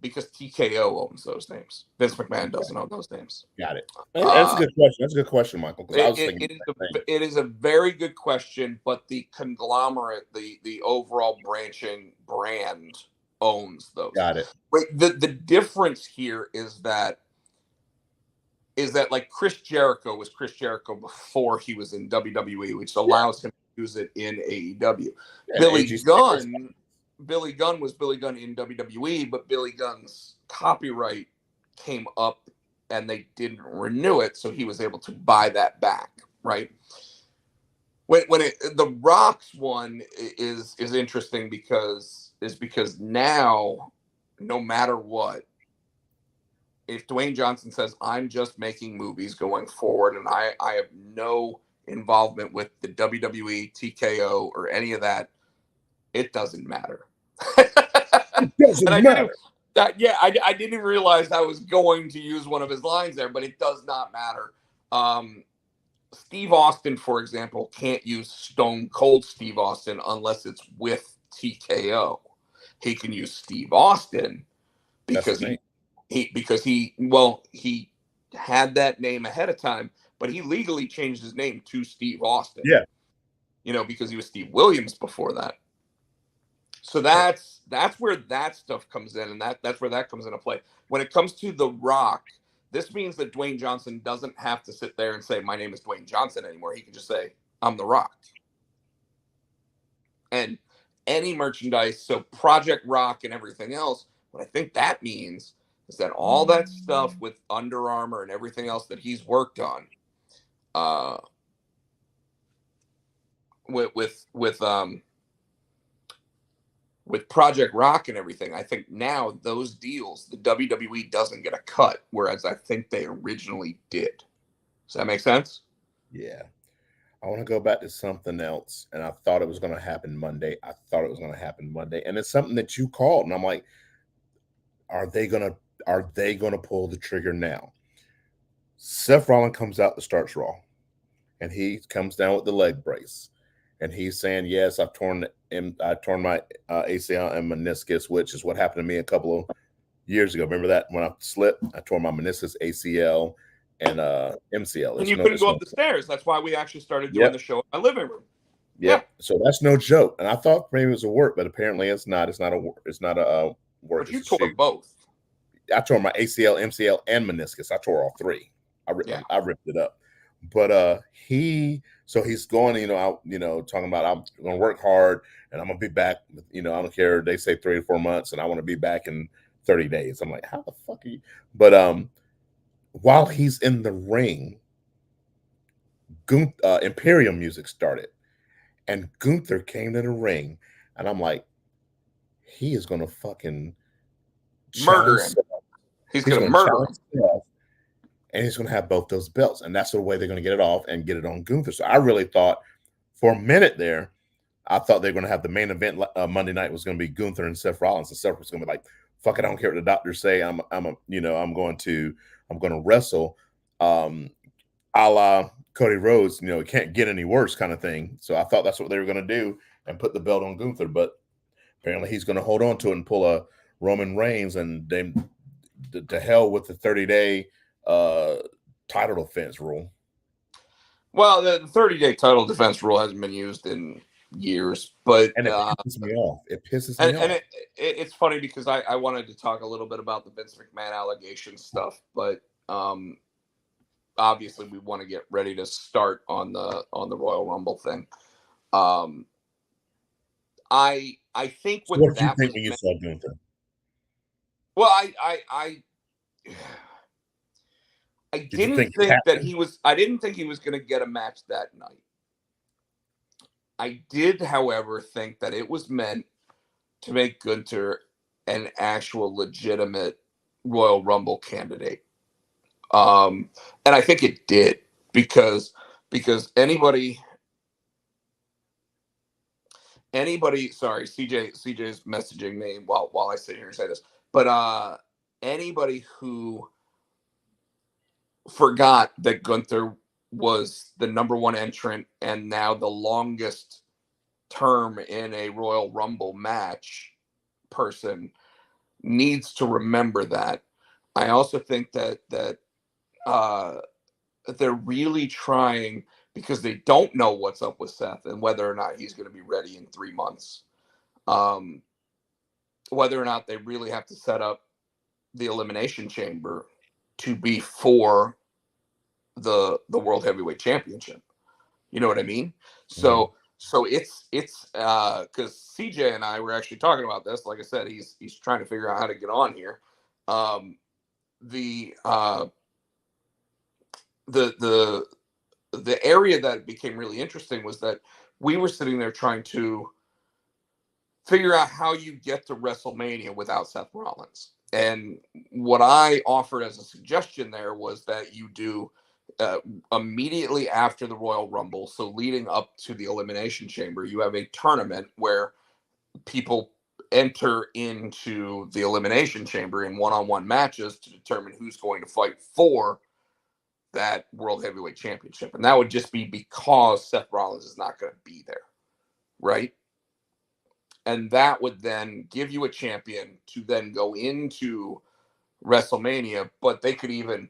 B: Because TKO owns those names. Vince McMahon doesn't own those names.
C: Got it. That's a good question. That's a good question, Michael. Because I was thinking
B: it is a very good question, but the conglomerate, the overall branching brand owns those.
C: Got it.
B: Wait, the difference here is that like Chris Jericho was Chris Jericho before he was in WWE, which allows him to use it in AEW. Yeah, Billy Gunn was Billy Gunn in WWE, but Billy Gunn's copyright came up and they didn't renew it, so he was able to buy that back, right? The Rock's one is interesting because now, no matter what, if Dwayne Johnson says, I'm just making movies going forward and I have no involvement with the WWE, TKO, or any of that, it doesn't matter.
C: It doesn't matter.
B: I didn't realize I was going to use one of his lines there, but it does not matter. Steve Austin, for example, can't use Stone Cold Steve Austin unless it's with TKO. He can use Steve Austin because he had that name ahead of time, but he legally changed his name to Steve Austin.
C: Yeah.
B: Because he was Steve Williams before that. So that's where that stuff comes in, and that's where that comes into play. When it comes to The Rock, this means that Dwayne Johnson doesn't have to sit there and say, my name is Dwayne Johnson anymore. He can just say, I'm The Rock. And any merchandise, so Project Rock and everything else, what I think that means is that all that stuff with Under Armour and everything else that he's worked on, with with Project Rock and everything, I think now those deals, the WWE doesn't get a cut, whereas I think they originally did. Does that make sense?
C: Yeah. I want to go back to something else, and I thought it was going to happen Monday. And it's something that you called, and I'm like, are they gonna pull the trigger now? Seth Rollins comes out to start Raw, and he comes down with the leg brace, and he's saying, "Yes, I torn my ACL and meniscus, which is what happened to me a couple of years ago. Remember that when I slipped, I tore my meniscus, ACL, and MCL.
B: And you couldn't go up the stairs. That's why we actually started doing the show in my living room.
C: Yeah. So that's no joke. And I thought maybe it was a work, but apparently it's not. It's not a work.
B: But you tore both.
C: I tore my ACL, MCL, and meniscus. I tore all three. I ripped it up. But he's going, talking about I'm going to work hard and I'm going to be back. I don't care. They say 3 to 4 months, and I want to be back in 30 days. I'm like, how the fuck are you? But while he's in the ring, Imperial music started, and Gunther came to the ring, and I'm like, he is going to fucking
B: murder him. He's going to murder him.
C: And he's going to have both those belts. And that's the way they're going to get it off and get it on Gunther. So I really thought for a minute there, I thought they were going to have the main event Monday night was going to be Gunther and Seth Rollins. And Seth was going to be like, fuck it, I don't care what the doctors say. I'm going to wrestle a la Cody Rhodes. It can't get any worse kind of thing. So I thought that's what they were going to do and put the belt on Gunther. But apparently he's going to hold on to it and pull a Roman Reigns, and they to hell with the 30-day title defense rule.
B: Well, the 30-day title defense rule hasn't been used in years, but
C: and it pisses me off.
B: And it's funny because I wanted to talk a little bit about the Vince McMahon allegation stuff, but obviously we want to get ready to start on the Royal Rumble thing. I think
C: what did you think when you saw Gunther?
B: Well, I didn't think that he was. I didn't think he was going to get a match that night. I did, however, think that it was meant to make Gunther an actual legitimate Royal Rumble candidate, and I think it did because anybody. Sorry, CJ's messaging me while I sit here and say this, but anybody who forgot that Gunther was the number one entrant and now the longest term in a Royal Rumble match person needs to remember that. I also think that they're really trying, because they don't know what's up with Seth and whether or not he's going to be ready in 3 months. Whether or not they really have to set up the Elimination Chamber to be for the World Heavyweight Championship. You know what I mean? So it's because CJ and I were actually talking about this. Like I said, he's trying to figure out how to get on here. The area that became really interesting was that we were sitting there trying to figure out how you get to WrestleMania without Seth Rollins. And what I offered as a suggestion there was that you do immediately after the Royal Rumble, so leading up to the Elimination Chamber, you have a tournament where people enter into the Elimination Chamber in one-on-one matches to determine who's going to fight for that World Heavyweight Championship. And that would just be because Seth Rollins is not going to be there, right? And that would then give you a champion to then go into WrestleMania. But they could even,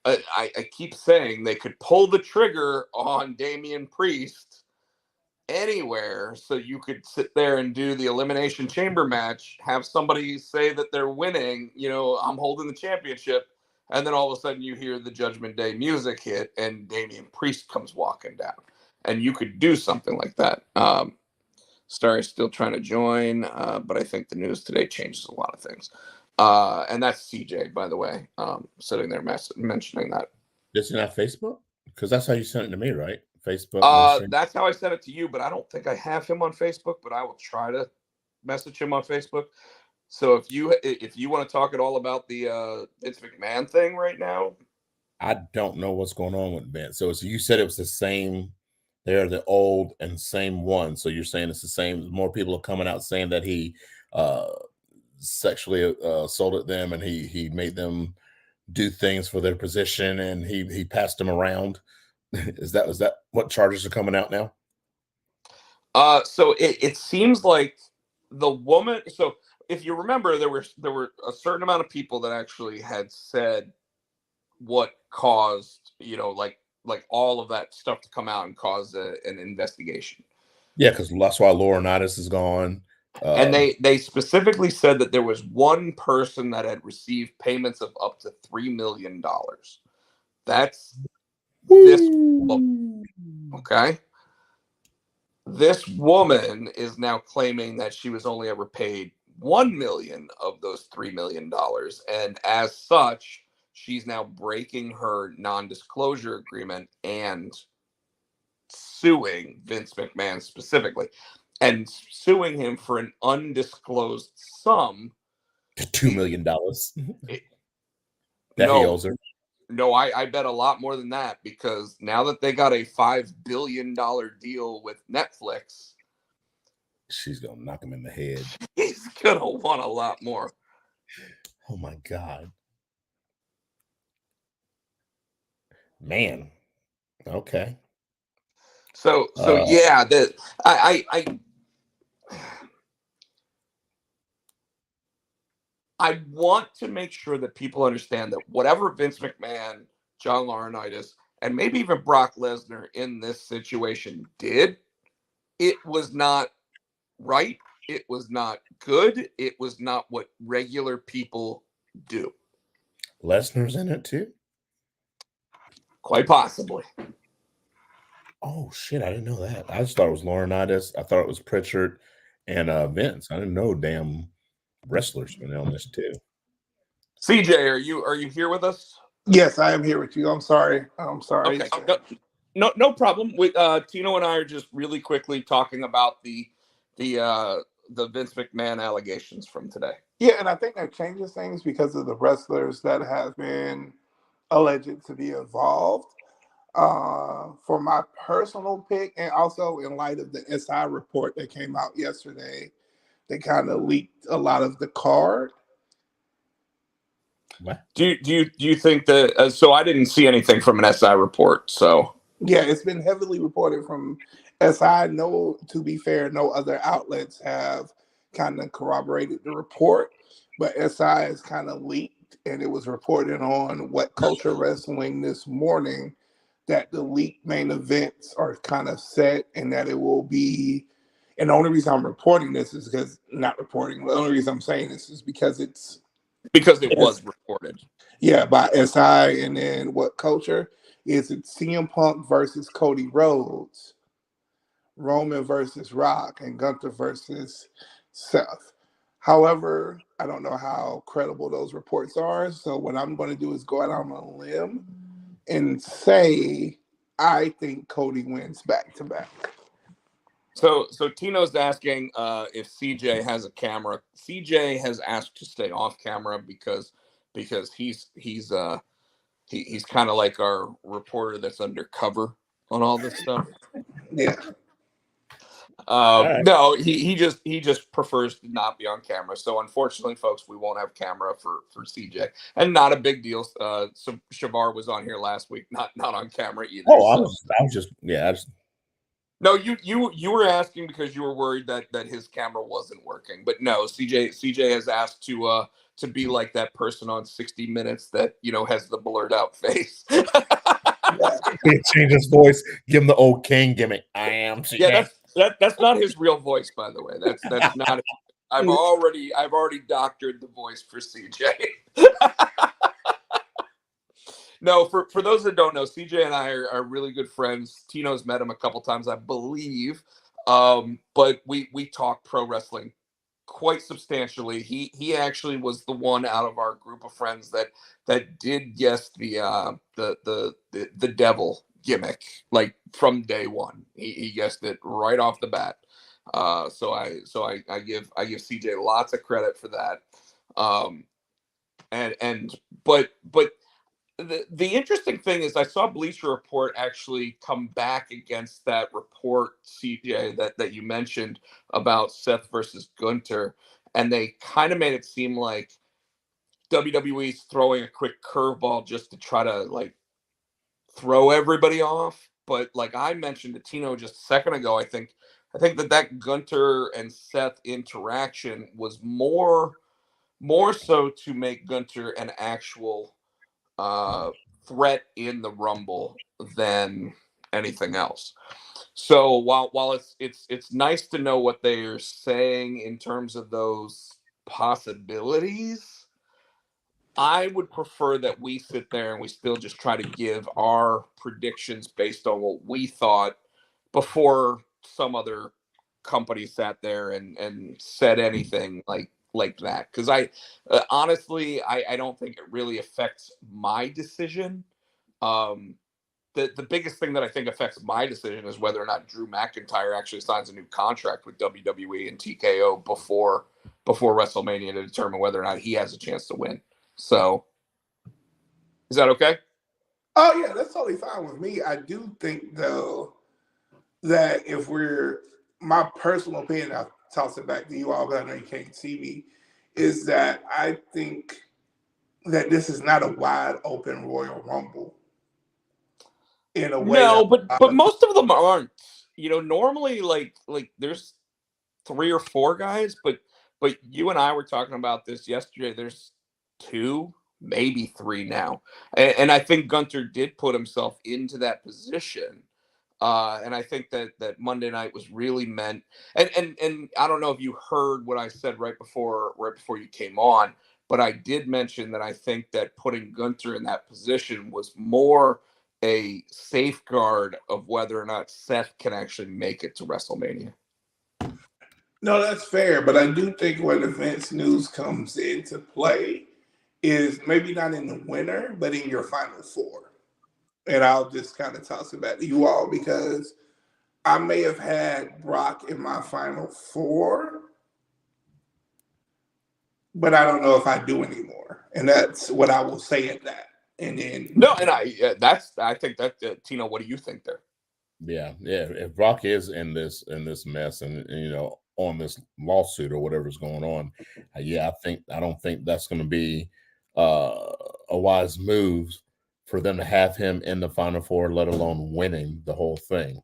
B: I keep saying, they could pull the trigger on Damian Priest anywhere. So you could sit there and do the Elimination Chamber match, have somebody say that they're winning, I'm holding the championship. And then all of a sudden you hear the Judgment Day music hit and Damian Priest comes walking down. And you could do something like that. Starry's still trying to join, but I think the news today changes a lot of things. And that's CJ, by the way, sitting there mentioning that.
C: Isn't that Facebook? Because that's how you sent it to me, right? Facebook.
B: That's how I sent it to you, but I don't think I have him on Facebook, but I will try to message him on Facebook. So if you want to talk at all about the Vince McMahon thing right now,
C: I don't know what's going on with Vince. So you said it was the same. They're the old and same one. So you're saying it's the same. More people are coming out saying that he sexually assaulted them, and he made them do things for their position, and he passed them around. Is that what charges are coming out now?
B: So it seems like the woman. So if you remember, there were a certain amount of people that actually had said what caused, like all of that stuff to come out and cause an investigation.
C: Yeah, because that's why Laurinaitis is gone.
B: And they specifically said that there was one person that had received payments of up to $3 million. That's this woman. Okay. This woman is now claiming that she was only ever paid $1 million of those $3 million. And as such, she's now breaking her non-disclosure agreement and suing Vince McMahon specifically, and suing him for an undisclosed sum.
C: $2 million. That
B: No,
C: he owes her.
B: No, I bet a lot more than that, because now that they got a $5 billion deal with Netflix,
C: she's gonna knock him in the head.
B: He's gonna want a lot more.
C: Oh my God, man. Okay.
B: So yeah, that I want to make sure that people understand that whatever Vince McMahon, John Laurinaitis, and maybe even Brock Lesnar in this situation did, it was not right. It was not good. It was not what regular people do.
C: Lesnar's in it too?
B: Quite possibly.
C: Oh shit, I didn't know that. I just thought it was Laurinaitis. I thought it was Pritchard and Vince. I didn't know damn wrestlers been on this too.
B: CJ, are you here with us?
D: Yes, I am here with you. I'm sorry.
B: Okay. No problem. Tino and I are just really quickly talking about the Vince McMahon allegations from today.
D: Yeah, and I think that changes things because of the wrestlers that have been alleged to be involved. For my personal pick, and also in light of the SI report that came out yesterday, they kind of leaked a lot of the card.
C: What?
B: Do you think that? So I didn't see anything from an SI report. So
D: yeah, it's been heavily reported from SI. No, to be fair, no other outlets have kind of corroborated the report, but SI is kind of leaked, and it was reported on What Culture Wrestling this morning that the leaked main events are kind of set, and that it will be. And the only reason I'm reporting this is because not reporting. The only reason I'm saying this is because it
B: was reported.
D: Yeah, by SI, and then What Culture is it? CM Punk versus Cody Rhodes, Roman versus Rock, and Gunther versus Seth. However, I don't know how credible those reports are. So what I'm going to do is go out on a limb and say I think Cody wins back to back.
B: So Tino's asking if CJ has a camera. CJ has asked to stay off camera because he's kind of like our reporter that's undercover on all this stuff.
D: Yeah.
C: Right.
B: No, he just prefers to not be on camera. So unfortunately, folks, we won't have camera for CJ, and not a big deal. So Shavar was on here last week, not on camera either.
C: Oh, so. I was just.
B: No, you were asking because you were worried that his camera wasn't working, but no, CJ has asked to be like that person on 60 Minutes that has the blurred out face.
C: Change his voice, give him the old King gimmick. I am CJ.
B: Yeah, that's not his real voice, by the way. That's not. I've already doctored the voice for CJ. No, for those that don't know, CJ and I are really good friends. Tino's met him a couple times, I believe. But we talk pro wrestling quite substantially. He actually was the one out of our group of friends that did guess the devil gimmick, like from day one. He guessed it right off the bat. So I give CJ lots of credit for that. And but the interesting thing is I saw Bleacher Report actually come back against that report, CJ, that you mentioned about Seth versus Gunter, and they kind of made it seem like WWE's throwing a quick curveball just to try to like throw everybody off. But like I mentioned to Tino just a second ago, I think that Gunter and Seth interaction was more so to make Gunter an actual threat in the Rumble than anything else. So while it's nice to know what they are saying in terms of those possibilities, I would prefer that we sit there and we still just try to give our predictions based on what we thought before some other company sat there and said anything like that. Because I honestly I don't think it really affects my decision. Um, the biggest thing that I think affects my decision is whether or not Drew McIntyre actually signs a new contract with WWE and TKO before WrestleMania to determine whether or not he has a chance to win. So, is that okay?
D: Oh yeah, that's totally fine with me. I do think though that if we're my personal opinion, I'll toss it back to you all, but I know you can't see me, is that I think that this is not a wide open Royal Rumble in a way that
B: No, but most of them aren't. You know, normally like there's 3 or 4 guys, but you and I were talking about this yesterday. There's 2, maybe 3 now, and I think Gunter did put himself into that position. And I think that Monday night was really meant. And I don't know if you heard what I said right before you came on, but I did mention that I think that putting Gunter in that position was more a safeguard of whether or not Seth can actually make it to WrestleMania.
D: no, that's fair, but I do think where the Vince news comes into play is maybe not in the winner, but in your final 4. And I'll just kind of toss it back to you all because I may have had Brock in my final 4, but I don't know if I do anymore. And that's what I will say at that. And then,
B: No, and I think that Tino, what do you think there?
C: Yeah. If Brock is in this mess and on this lawsuit or whatever's going on, I don't think that's going to be a wise move for them to have him in the Final Four, let alone winning the whole thing.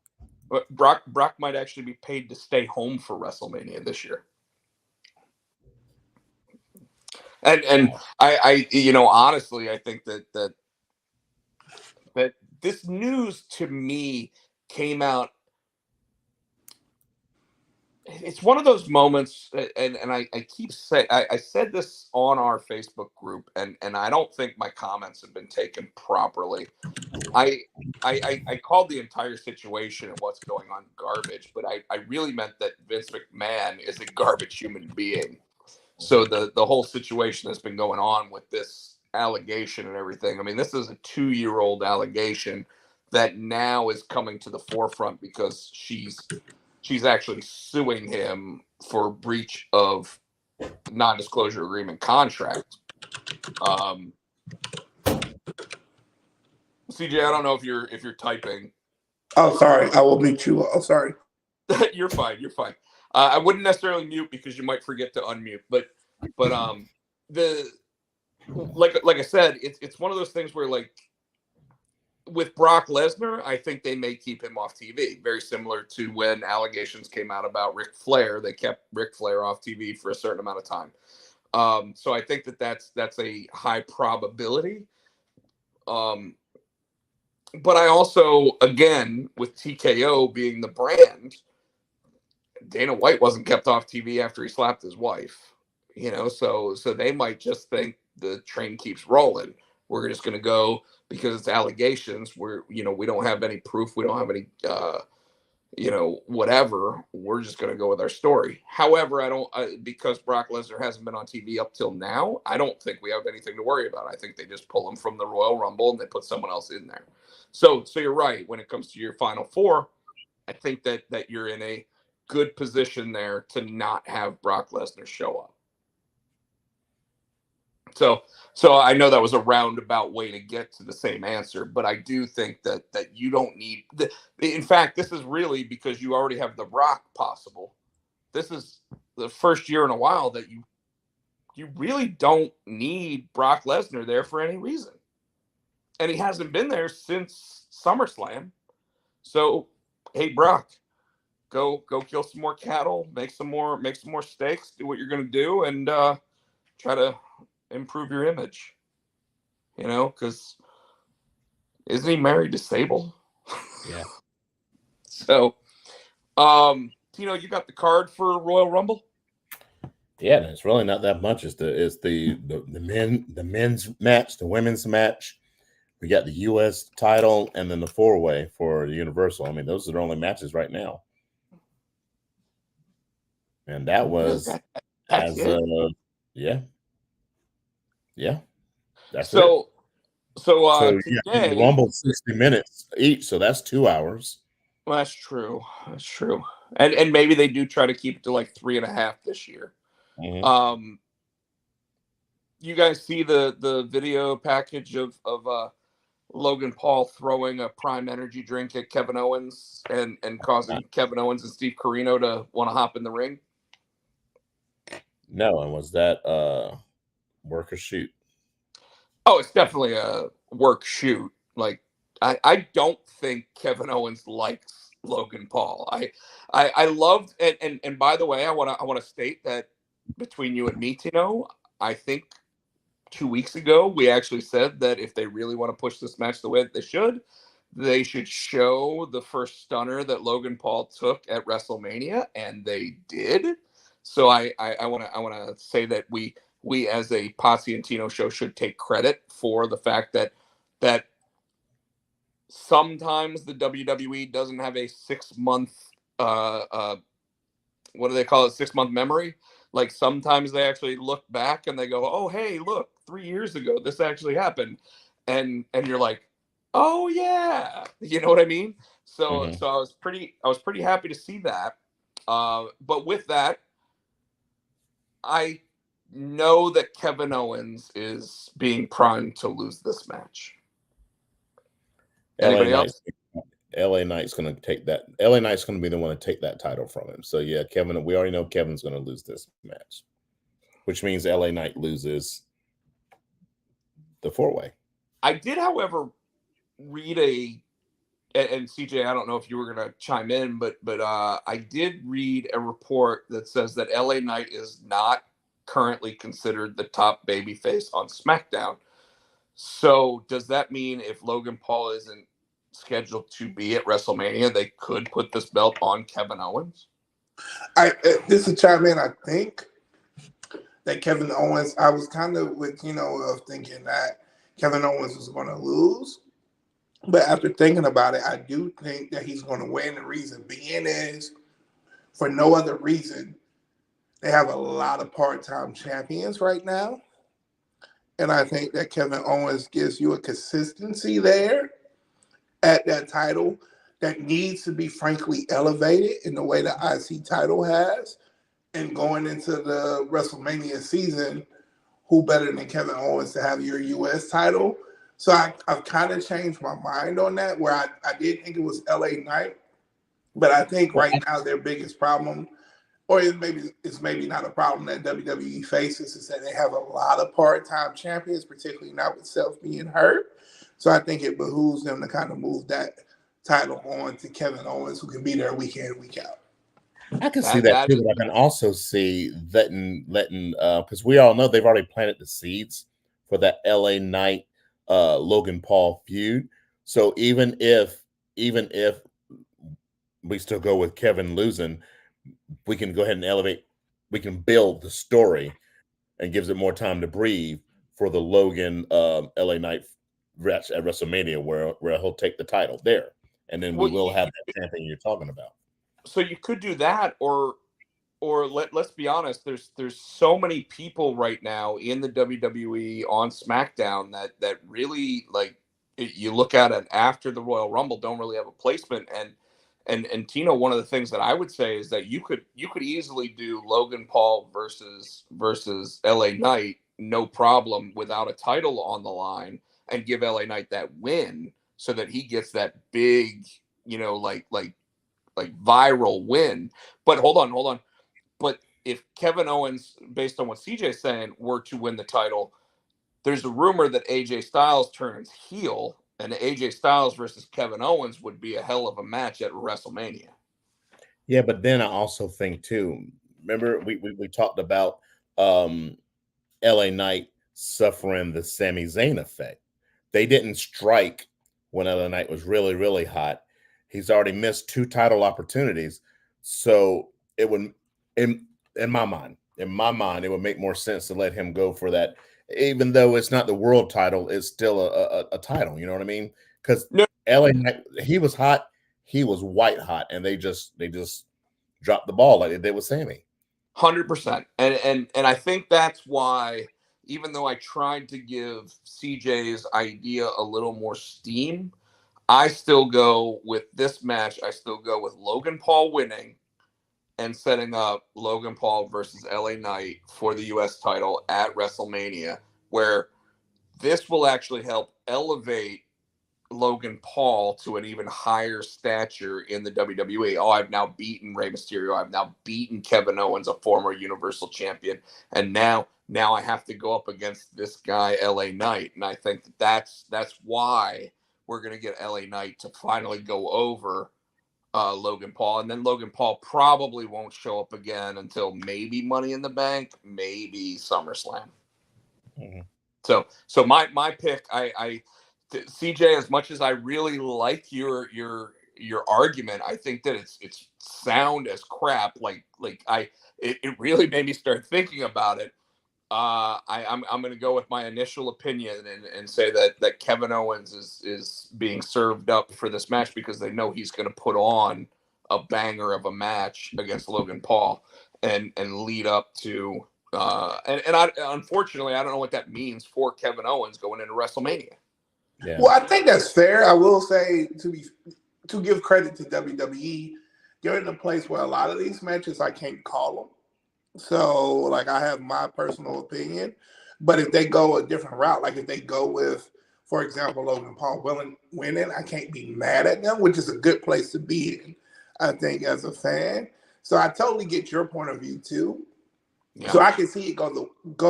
B: But Brock might actually be paid to stay home for WrestleMania this year. And I honestly I think that this news to me came out. It's one of those moments, and I keep saying I said this on our Facebook group, and I don't think my comments have been taken properly. I called the entire situation and what's going on garbage, but I really meant that Vince McMahon is a garbage human being. So the whole situation that's been going on with this allegation and everything. I mean, this is a 2-year-old allegation that now is coming to the forefront because she's actually suing him for breach of non-disclosure agreement contract. CJ, I don't know if you're typing.
D: oh, sorry, I will mute you. Oh, sorry.
B: You're fine. You're fine. I wouldn't necessarily mute because you might forget to unmute, but the like I said, it's one of those things where like with Brock Lesnar, I think they may keep him off TV. Very similar to when allegations came out about Ric Flair, they kept Ric Flair off TV for a certain amount of time. So I think that's a high probability. But I also, again, with TKO being the brand, Dana White wasn't kept off TV after he slapped his wife, so they might just think the train keeps rolling. We're just going to go because it's allegations. We don't have any proof. We don't have any, whatever. We're just going to go with our story. However, because Brock Lesnar hasn't been on TV up till now, I don't think we have anything to worry about. I think they just pull him from the Royal Rumble and they put someone else in there. So you're right. When it comes to your final 4, I think that you're in a good position there to not have Brock Lesnar show up. So I know that was a roundabout way to get to the same answer, but I do think that you don't need. In fact, this is really because you already have The Rock possible. This is the first year in a while that you really don't need Brock Lesnar there for any reason, and he hasn't been there since SummerSlam. So, hey, Brock, go kill some more cattle, make some more steaks, do what you're gonna do, and try to improve your image, because isn't he married to Sable?
C: Yeah.
B: So, you got the card for Royal Rumble?
C: Yeah, and it's really not that much. It's the men's match, the women's match. We got the U.S. title, and then the 4-way for the Universal. I mean, those are the only matches right now. And that was
B: that's it.
C: Yeah. That's it.
B: So
C: So
B: today,
C: the Rumble 60 minutes each, so that's 2 hours.
B: Well, that's true. And maybe they do try to keep it to like 3.5 this year.
C: Mm-hmm.
B: You guys see the video package of Logan Paul throwing a Prime Energy drink at Kevin Owens and causing Kevin Owens and Steve Corino to want to hop in the ring?
C: No, and was that work or shoot?
B: Oh, it's definitely a work shoot. Like I don't think Kevin Owens likes Logan Paul. I loved and by the way, I want to state that between you and me, Tino, I think 2 weeks ago we actually said that if they really want to push this match the way that they should show the first stunner that Logan Paul took at WrestleMania, and they did. So I want to say that we as a Potsy and Tino show should take credit for the fact that sometimes the WWE doesn't have a 6-month what do they call it, 6-month memory. Like sometimes they actually look back and they go, oh hey, look, 3 years ago this actually happened, and you're like, oh yeah, you know what I mean? So
C: Mm-hmm.
B: so I was pretty happy to see that. But with that, I know that Kevin Owens is being primed to lose this match. Anybody else?
C: LA Knight's going to take that. LA Knight's going to be the one to take that title from him. So yeah, Kevin, we already know Kevin's going to lose this match, which means LA Knight loses the 4-way.
B: I did, however, read and CJ, I don't know if you were going to chime in, but I did read a report that says that LA Knight is not currently considered the top babyface on SmackDown. So does that mean if Logan Paul isn't scheduled to be at WrestleMania, they could put this belt on Kevin Owens?
D: This is chime in. I think that Kevin Owens, I was kind of with of thinking that Kevin Owens was going to lose. But after thinking about it, I do think that he's going to win. The reason being is, for no other reason, they have a lot of part-time champions right now. And I think that Kevin Owens gives you a consistency there at that title that needs to be frankly elevated in the way the IC title has. And going into the WrestleMania season, who better than Kevin Owens to have your US title? So I've kind of changed my mind on that, where I did think it was LA Knight. But I think right now their biggest problem, or it's maybe not a problem that WWE faces, is that they have a lot of part-time champions, particularly now with Seth being hurt. So I think it behooves them to kind of move that title on to Kevin Owens, who can be there week in, week out.
C: I can see that too, but I can also see letting because we all know they've already planted the seeds for that LA Knight Logan Paul feud. So even if we still go with Kevin losing, we can go ahead and elevate. We can build the story and gives it more time to breathe for the Logan LA Knight match at WrestleMania, where he'll take the title there, and then we will have that champion you're talking about.
B: So you could do that, or let's be honest. There's so many people right now in the WWE on SmackDown that really, like, you look at it after the Royal Rumble, don't really have a placement, And Tino, one of the things that I would say is that you could easily do Logan Paul versus LA Knight, no problem, without a title on the line, and give LA Knight that win so that he gets that big, like viral win. But hold on. But if Kevin Owens, based on what CJ's saying, were to win the title, there's a rumor that AJ Styles turns heel, and AJ Styles versus Kevin Owens would be a hell of a match at WrestleMania.
C: Yeah, but then I also think too. Remember, we talked about LA Knight suffering the Sami Zayn effect. They didn't strike when LA Knight was really, really hot. He's already missed 2 title opportunities, so it would, in my mind, it would make more sense to let him go for that. Even though it's not the world title, it's still a title. You know what I mean? Because LA Knight, he was hot, he was white hot, and they just dropped the ball like they did with Sammy.
B: 100%. And I think that's why, even though I tried to give CJ's idea a little more steam, I still go with this match. I still go with Logan Paul winning and setting up Logan Paul versus LA Knight for the US title at WrestleMania, where this will actually help elevate Logan Paul to an even higher stature in the WWE. Oh, I've now beaten Rey Mysterio. I've now beaten Kevin Owens, a former Universal Champion. And now I have to go up against this guy, LA Knight. And I think that's why we're going to get LA Knight to finally go over Logan Paul. And then Logan Paul probably won't show up again until maybe Money in the Bank, maybe SummerSlam.
C: Mm-hmm.
B: So my pick, CJ, as much as I really like your argument, I think that it's sound as crap. It really made me start thinking about it. I'm going to go with my initial opinion and say that Kevin Owens is being served up for this match because they know he's going to put on a banger of a match against Logan Paul and lead up to unfortunately I don't know what that means for Kevin Owens going into WrestleMania.
C: Yeah.
D: Well, I think that's fair. I will say to give credit to WWE, they're in a place where a lot of these matches I can't call them. So, like, I have my personal opinion, but if they go a different route, like if they go with, for example, Logan Paul winning, I can't be mad at them, which is a good place to be in, I think, as a fan. So I totally get your point of view too. Yeah. So I can see it go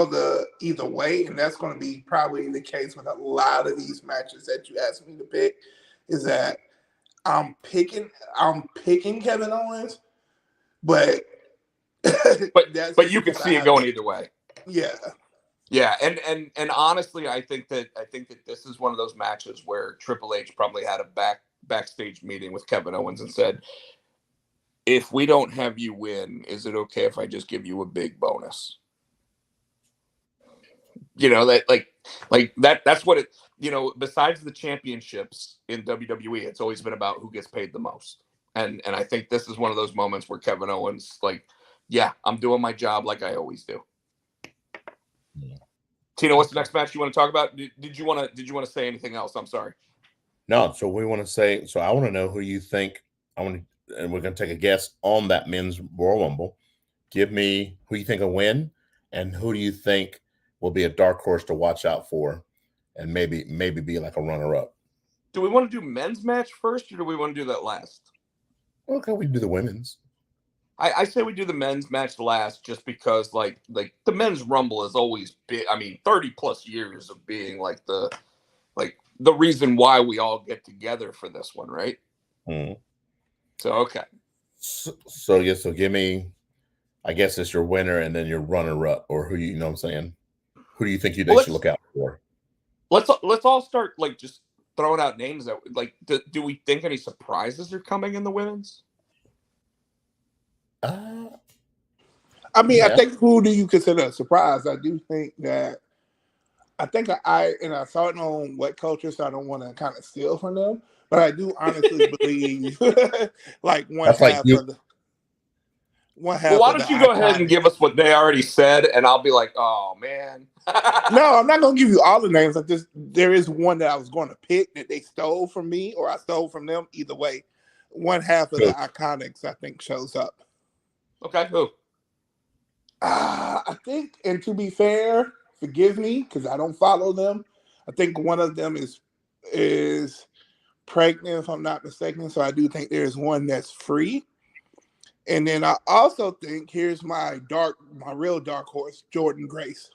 D: the either way, and that's going to be probably the case with a lot of these matches that you asked me to pick. Is that I'm picking Kevin Owens, but
B: you can see it going either way.
D: Yeah,
B: and honestly, I think that this is one of those matches where Triple H probably had a backstage meeting with Kevin Owens and said, if we don't have you win, is it okay if I just give you a big bonus? That's what it, besides the championships in WWE, it's always been about who gets paid the most. And I think this is one of those moments where Kevin Owens, yeah, I'm doing my job like I always do. Yeah. Tino, what's the next match you want to talk about? Did you want to say anything else? I'm sorry.
C: No, so we want to say, so I want to know who you think, and we're going to take a guess on that men's Royal Rumble. Give me who you think will win, and who do you think will be a dark horse to watch out for, and maybe be like a runner-up.
B: Do we want to do men's match first, or do we want to do that last?
C: Okay, we can do the women's.
B: I say we do the men's match last, just because like the men's Rumble has always been, 30 plus years of being the reason why we all get together for this one, right?
C: Mm-hmm.
B: So okay.
C: So give me, I guess it's your winner and then your runner-up, or who you know what I'm saying? Who do you think they should look out for?
B: Let's all start just throwing out names that do we think any surprises are coming in the women's?
D: Yeah. I think who do you consider a surprise? I do think that I saw it on What Culture, so I don't want to kind of steal from them, but I do honestly believe one half. Well,
B: why don't you go ahead and give us what they already said, and I'll be like, oh man.
D: No, I'm not going to give you all the names. There is one that I was going to pick that they stole from me, or I stole from them. Either way, one half of the Iconics, I think, shows up.
B: Okay, who?
D: I think, and to be fair, forgive me because I don't follow them. I think one of them is pregnant, if I'm not mistaken. So I do think there's one that's free. And then I also think here's my real dark horse, Jordan Grace.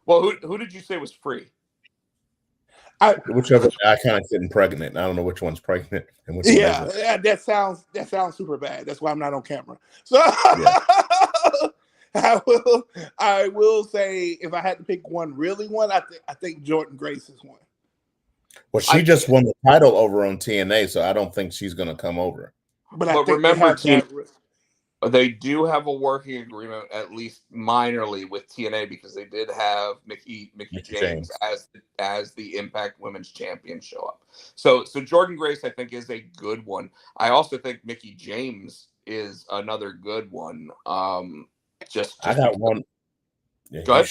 B: Well, who did you say was free?
C: Whichever Iconic's getting pregnant. I don't know which one's pregnant and which one isn't.
D: Yeah, that sounds super bad. That's why I'm not on camera. So
C: Yeah.
D: I will say if I had to pick one, I think Jordan Grace is one.
C: Well, she just won the title over on TNA, so I don't think she's going to come over.
D: But I think remember,
B: they do have a working agreement, at least minorly, with TNA because they did have Mickey James as the Impact Women's Champion show up. So Jordan Grace, I think, is a good one. I also think Mickey James is another good one. Just
C: I got one.
B: Go ahead.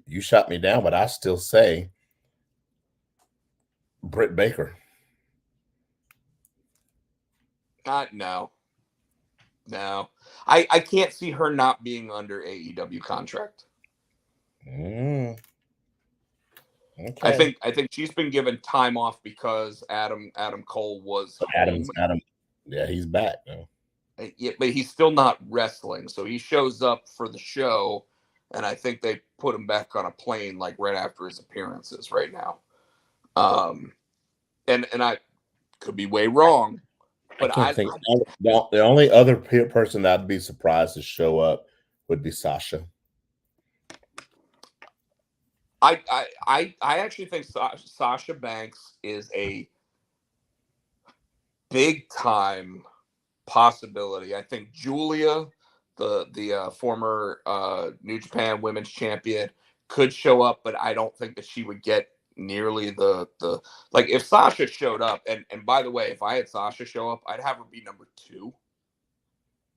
C: You shot me down, but I still say Britt Baker.
B: No. I can't see her not being under AEW contract.
C: Okay.
B: I think she's been given time off because Adam Cole was
C: Adam. Yeah, he's back now.
B: Yeah, but he's still not wrestling, so he shows up for the show, and I think they put him back on a plane like right after his appearances right now. And I could be way wrong, but I
C: think the only other person that I'd be surprised to show up would be Sasha.
B: I actually think Sasha Banks is a big time possibility. I think Julia, the former New Japan Women's Champion, could show up, but I don't think that she would get nearly the like if Sasha showed up. And by the way, if I had Sasha show up, I'd have her be number 2,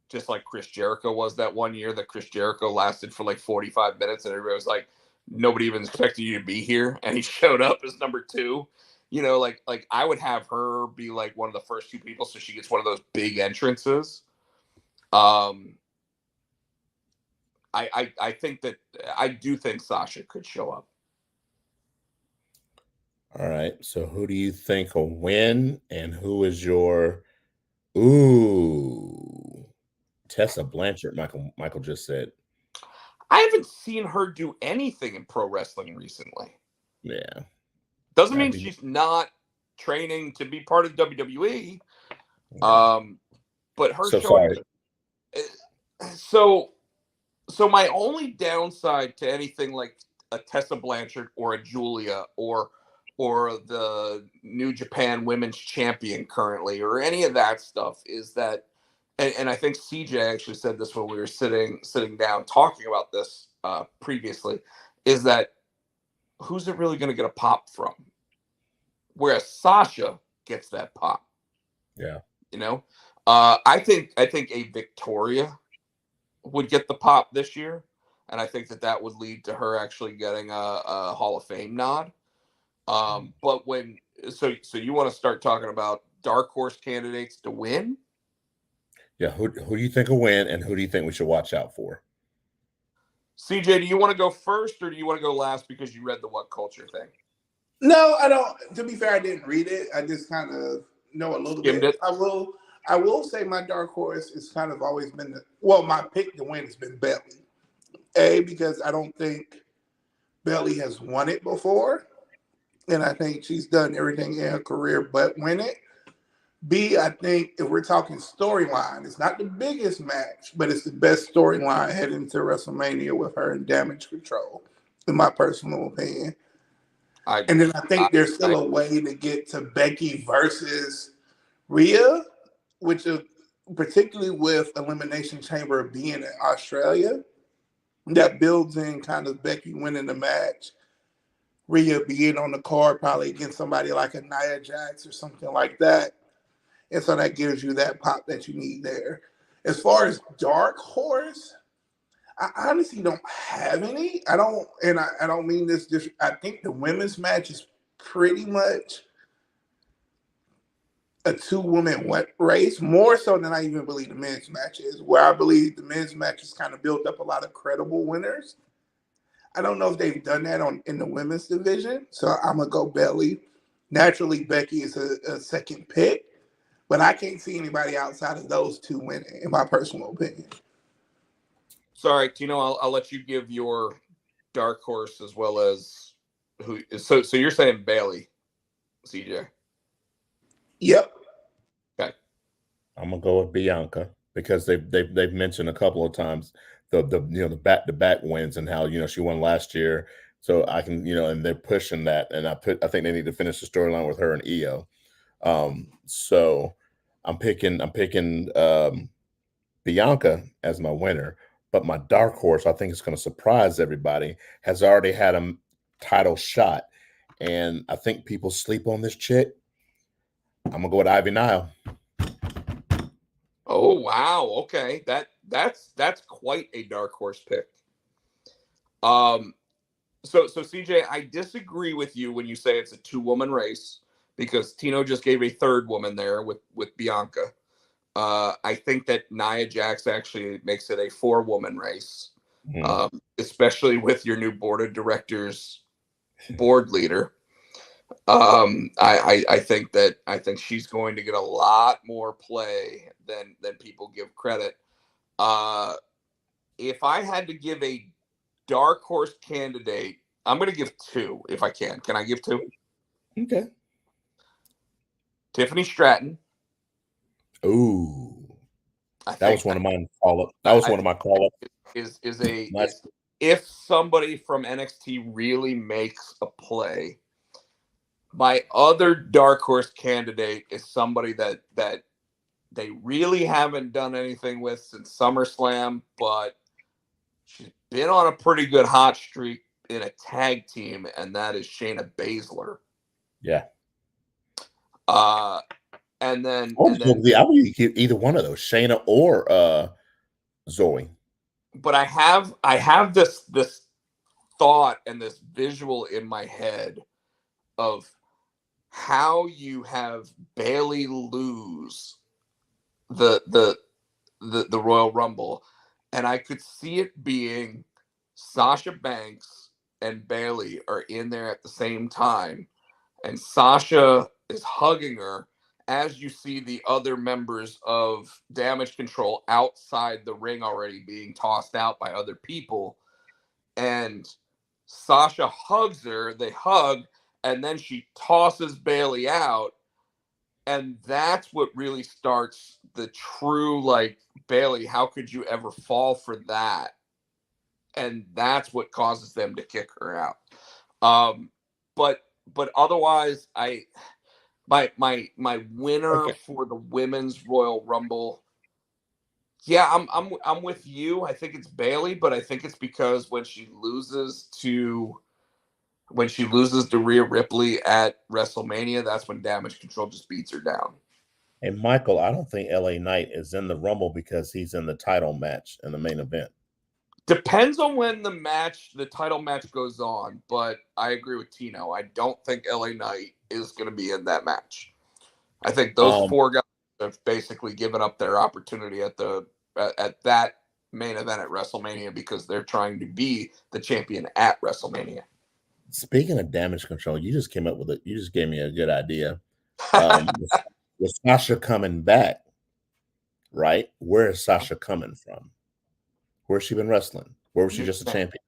B: just like Chris Jericho was that one year that Chris Jericho lasted for like 45 minutes, and everybody was like, nobody even expected you to be here, and he showed up as number 2. You know, like I would have her be like one of the first 2 people, so she gets one of those big entrances. I do think Sasha could show up.
C: All right. So who do you think will win, and who is your Tessa Blanchard? Michael just said.
B: I haven't seen her do anything in pro wrestling recently.
C: Yeah.
B: Doesn't mean she's not training to be part of WWE. But her showing. So my only downside to anything like a Tessa Blanchard or a Julia or the New Japan Women's Champion currently or any of that stuff is that, and I think CJ actually said this when we were sitting down talking about this previously, is that who's it really going to get a pop from? Whereas Sasha gets that pop.
C: Yeah.
B: You know, I think a Victoria would get the pop this year, and I think that would lead to her actually getting a Hall of Fame nod. But so you want to start talking about dark horse candidates to win?
C: Yeah, who do you think will win, and who do you think we should watch out for?
B: CJ, do you want to go first, or do you want to go last because you read the What Culture thing?
D: No, I don't. To be fair, I didn't read it. I just kind of know a little bit. I will say my dark horse has kind of always been my pick to win has been Bayley. Because I don't think Bayley has won it before, and I think she's done everything in her career but win it. B, I think if we're talking storyline, it's not the biggest match, but it's the best storyline heading into WrestleMania with her in Damage Control, in my personal opinion. And then I think there's still a way to get to Becky versus Rhea, which is particularly with Elimination Chamber being in Australia, that builds in kind of Becky winning the match, Rhea being on the card probably against somebody like a Nia Jax or something like that. And so that gives you that pop that you need there. As far as dark horse, I honestly don't have any. I don't mean this. I think the women's match is pretty much a 2-woman race, more so than I even believe the men's match is, where I believe the men's match has kind of built up a lot of credible winners. I don't know if they've done that in the women's division, so I'm going to go Bayley. Naturally, Becky is a second pick, but I can't see anybody outside of those two winning, in my personal opinion.
B: Sorry, Tino, I'll let you give your dark horse as well as who. So you're saying Bayley, CJ?
D: Yep.
B: Okay.
C: I'm gonna go with Bianca because they've mentioned a couple of times the back to back wins and how she won last year. So I can and they're pushing that, and I think they need to finish the storyline with her and Io. So I'm picking Bianca as my winner, but my dark horse, I think it's going to surprise everybody, has already had a title shot, and I think people sleep on this chick. I'm gonna go with Ivy Nile.
B: Oh wow, okay, that's quite a dark horse pick. So CJ, I disagree with you when you say it's a 2-woman race because Tino just gave a 3rd woman there with Bianca. I think that Nia Jax actually makes it a 4-woman race, especially with your new board of directors board leader. I think she's going to get a lot more play than people give credit. If I had to give a dark horse candidate, I'm going to give 2 if I can. Can I give 2?
C: Okay.
B: Tiffany Stratton.
C: Ooh, that was one of my call-up. That was one of my call-up.
B: Is if somebody from NXT really makes a play. My other dark horse candidate is somebody that they really haven't done anything with since SummerSlam, but she's been on a pretty good hot streak in a tag team, and that is Shayna Baszler.
C: Yeah.
B: And then
C: I would give either one of those, Shayna or Zoe.
B: But I have this thought and this visual in my head of how you have Bayley lose the Royal Rumble, and I could see it being Sasha Banks and Bayley are in there at the same time, and Sasha is hugging her as you see the other members of Damage Control outside the ring already being tossed out by other people, and Sasha hugs her, they hug, and then she tosses Bayley out. And that's what really starts the true, like, Bayley, how could you ever fall for that? And that's what causes them to kick her out. But otherwise, my winner for the women's Royal Rumble, yeah, I'm with you. I think it's Bayley, but I think it's because when she loses to Rhea Ripley at WrestleMania, that's when Damage Control just beats her down.
C: And Michael, I don't think LA Knight is in the Rumble because he's in the title match in the main event.
B: Depends on when the title match goes on, but I agree with Tino. I don't think LA Knight is going to be in that match. I think those 4 guys have basically given up their opportunity at that main event at WrestleMania because they're trying to be the champion at WrestleMania.
C: Speaking of Damage Control, you just came up with you just gave me a good idea. With Sasha coming back, right? Where is Sasha coming from? Where's she been wrestling? Where was she just a champion?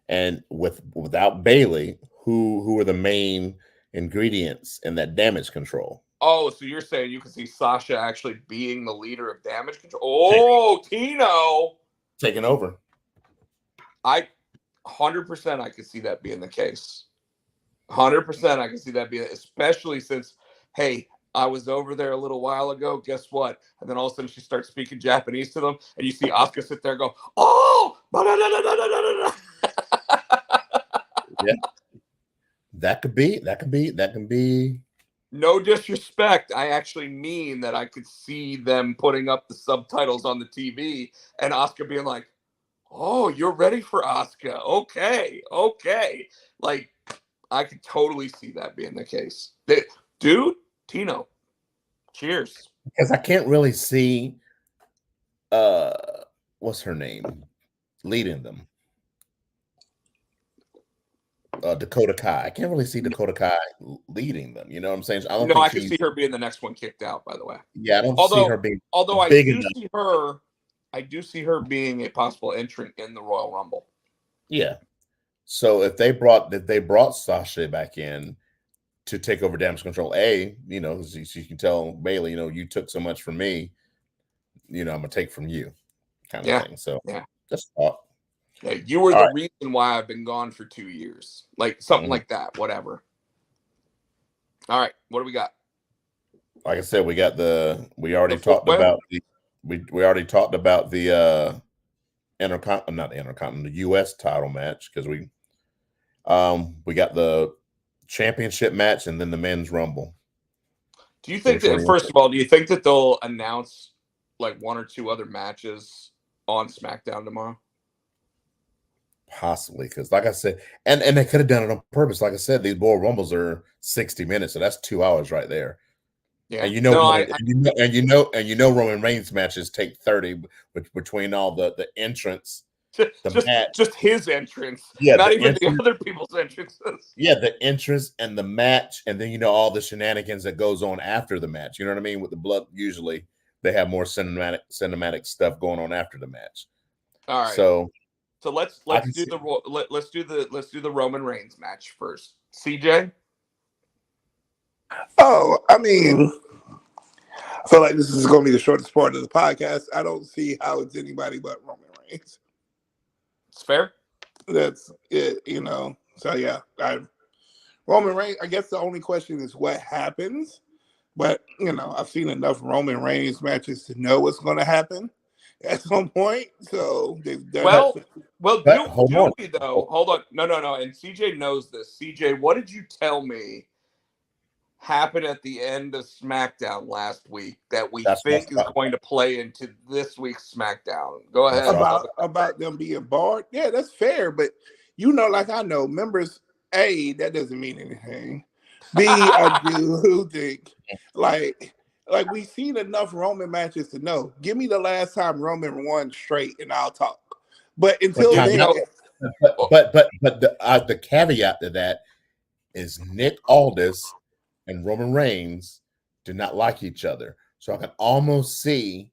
C: And without Bayley, who are the main ingredients in that Damage Control?
B: Oh, so you're saying you can see Sasha actually being the leader of Damage Control? Oh, Tino
C: taking over.
B: 100% I could see that being the case. 100% I can see that being, especially since, hey, I was over there a little while ago. Guess what? And then all of a sudden she starts speaking Japanese to them, and you see Asuka sit there and go, "Oh!"
C: Yeah, that can be.
B: No disrespect. I actually mean that I could see them putting up the subtitles on the TV and Asuka being like, "Oh, you're ready for Asuka? Okay." Like, I could totally see that being the case. Dude, Tino, cheers.
C: Because I can't really see what's her name leading them. Dakota Kai. I can't really see Dakota Kai leading them. You know what I'm saying? I don't
B: No,
C: think
B: I can
C: she's.
B: see her being the next one kicked out, by the way.
C: Yeah, I don't see her being
B: Although I
C: big
B: do
C: enough.
B: see her, I do see her being a possible entrant in the Royal Rumble.
C: Yeah. So if they brought Sasha back in to take over damage control, you know, she can tell Bailey, you know, you took so much from me, you know, I'm gonna take from you, kind of thing. So
B: yeah,
C: just thought.
B: Yeah, you were
C: All
B: the
C: right.
B: reason why I've been gone for 2 years. Like something like that, whatever. All right, what do we got?
C: Like I said, we already talked about the the US title match, because we got the championship match and then the men's rumble.
B: Do you think that, first of all, do you think that they'll announce like 1 or 2 other matches on SmackDown tomorrow?
C: Possibly, because like I said, and they could have done it on purpose. Like I said, these Royal Rumbles are 60 minutes, so that's 2 hours right there.
B: Yeah,
C: and you know, Roman Reigns matches take 30 between all the entrance,
B: just his entrance,
C: yeah,
B: not even the other people's entrances.
C: Yeah, the entrance and the match, and then all the shenanigans that goes on after the match. You know what I mean? With the blood, usually they have more cinematic stuff going on after the match.
B: All right. So let's do the Roman Reigns match first. CJ?
D: Oh, I mean, I feel like this is going to be the shortest part of the podcast. I don't see how it's anybody but Roman Reigns.
B: It's fair.
D: That's it, you know. So yeah, Roman Reigns. I guess the only question is what happens. But you know, I've seen enough Roman Reigns matches to know what's going to happen at some point. So they've done.
B: Do we though? Hold on, no. And CJ knows this. CJ, what did you tell me happened at the end of SmackDown last week that we think is going to play into this week's SmackDown? Go ahead.
D: About them being barred. Yeah, that's fair. But you know, like I know, members, A, that doesn't mean anything. B, I do think like we've seen enough Roman matches to know. Give me the last time Roman won straight, and I'll talk. But until then,
C: but the caveat to that is Nick Aldis and Roman Reigns do not like each other, so I can almost see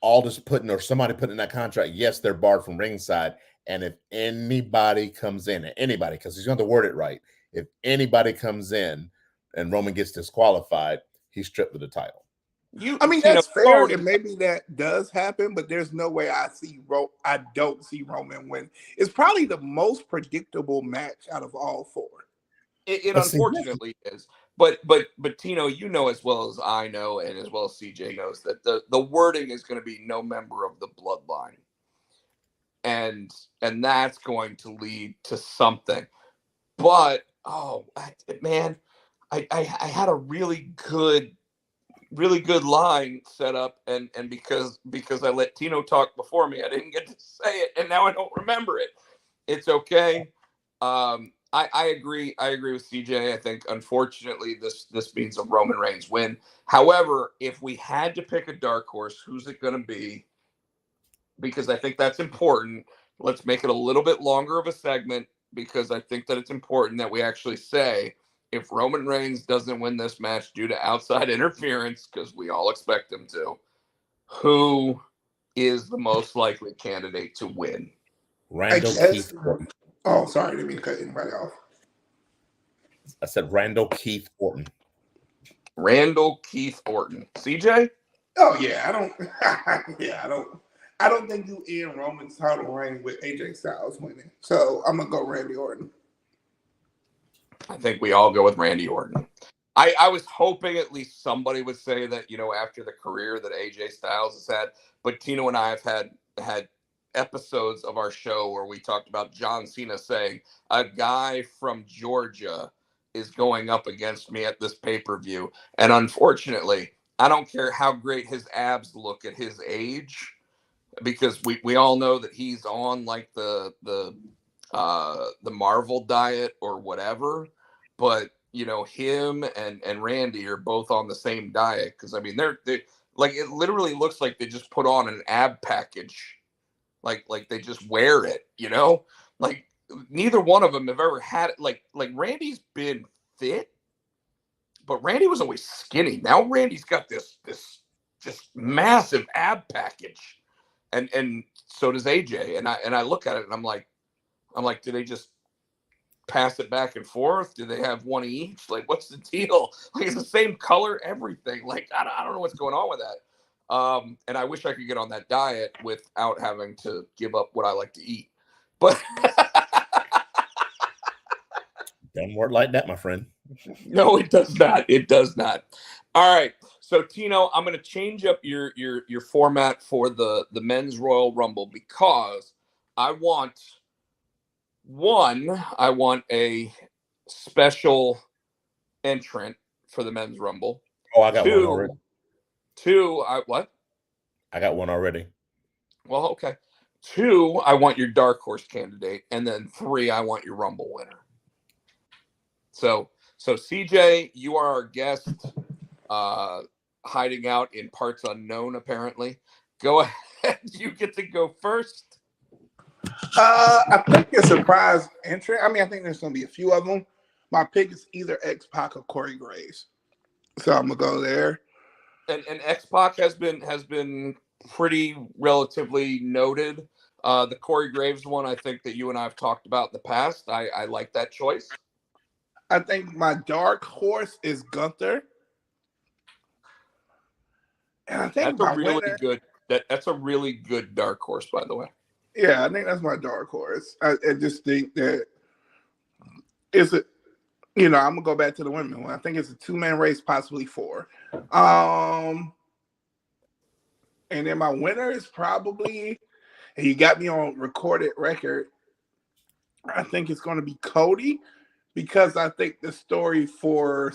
C: Aldis somebody putting in that contract. Yes, they're barred from ringside, and if anybody comes in, because he's going to word it right. If anybody comes in and Roman gets disqualified, he's stripped of the title.
D: I mean, that's fair, and maybe that does happen, but there's no way I don't see Roman win. It's probably the most predictable match out of all 4.
B: It unfortunately is. But Tino, you know as well as I know, and as well as CJ knows, that the wording is going to be no member of the bloodline. And that's going to lead to something. But man, I had a really good line set up, and because I let Tino talk before me, I didn't get to say it, and now I don't remember it. It's okay. I agree with CJ. I think unfortunately this means a Roman Reigns win. However, if we had to pick a dark horse, who's it going to be? Because I think that's important. Let's make it a little bit longer of a segment, because I think that it's important that we actually say, if Roman Reigns doesn't win this match due to outside interference, because we all expect him to, who is the most likely candidate to win?
C: Randall Keith Orton.
D: Oh, sorry, didn't mean to cut anybody off.
C: I said Randall Keith Orton.
B: Randall Keith Orton. CJ?
D: Oh yeah, I don't think you end Roman's title reign with AJ Styles winning. So I'm gonna go Randy Orton.
B: I think we all go with Randy Orton. I was hoping at least somebody would say that, you know, after the career that AJ Styles has had, but Tino and I have had episodes of our show where we talked about John Cena saying a guy from Georgia is going up against me at this pay-per-view. And unfortunately, I don't care how great his abs look at his age, because we all know that he's on like the Marvel diet or whatever. But him and Randy are both on the same diet, because I mean they like, it literally looks like they just put on an ab package, like they just wear it, like neither one of them have ever had it. Like Randy's been fit, but Randy was always skinny. Now Randy's got this just massive ab package, and so does AJ. And I look at it and I'm like, do they just pass it back and forth? Do they have one each? Like, what's the deal? Like, it's the same color, everything. Like, I don't know what's going on with that. And I wish I could get on that diet without having to give up what I like to eat. But
C: Doesn't work like that, my friend.
B: no, it does not. It does not. All right. So Tino, I'm going to change up your format for the men's Royal Rumble, because I want a special entrant for the men's Rumble.
C: Oh, I got one already.
B: What?
C: I got one already.
B: Well, okay. 2, I want your dark horse candidate, and then 3, I want your Rumble winner. So CJ, you are our guest, hiding out in parts unknown, apparently. Go ahead. You get to go first.
D: I think a surprise entrant. I mean, I think there's going to be a few of them. My pick is either X-Pac or Corey Graves, so I'm gonna go there.
B: And X-Pac has been pretty relatively noted. The Corey Graves one, I think that you and I have talked about in the past. I like that choice.
D: I think my dark horse is Gunther, and I think
B: That's a really good dark horse, by the way.
D: Yeah, I think that's my dark horse. I just think that it's a, I'm gonna go back to the women one. I think it's a 2-man race, possibly 4. And then my winner is probably, and you got me on recorded record, I think it's going to be Cody, because I think the story for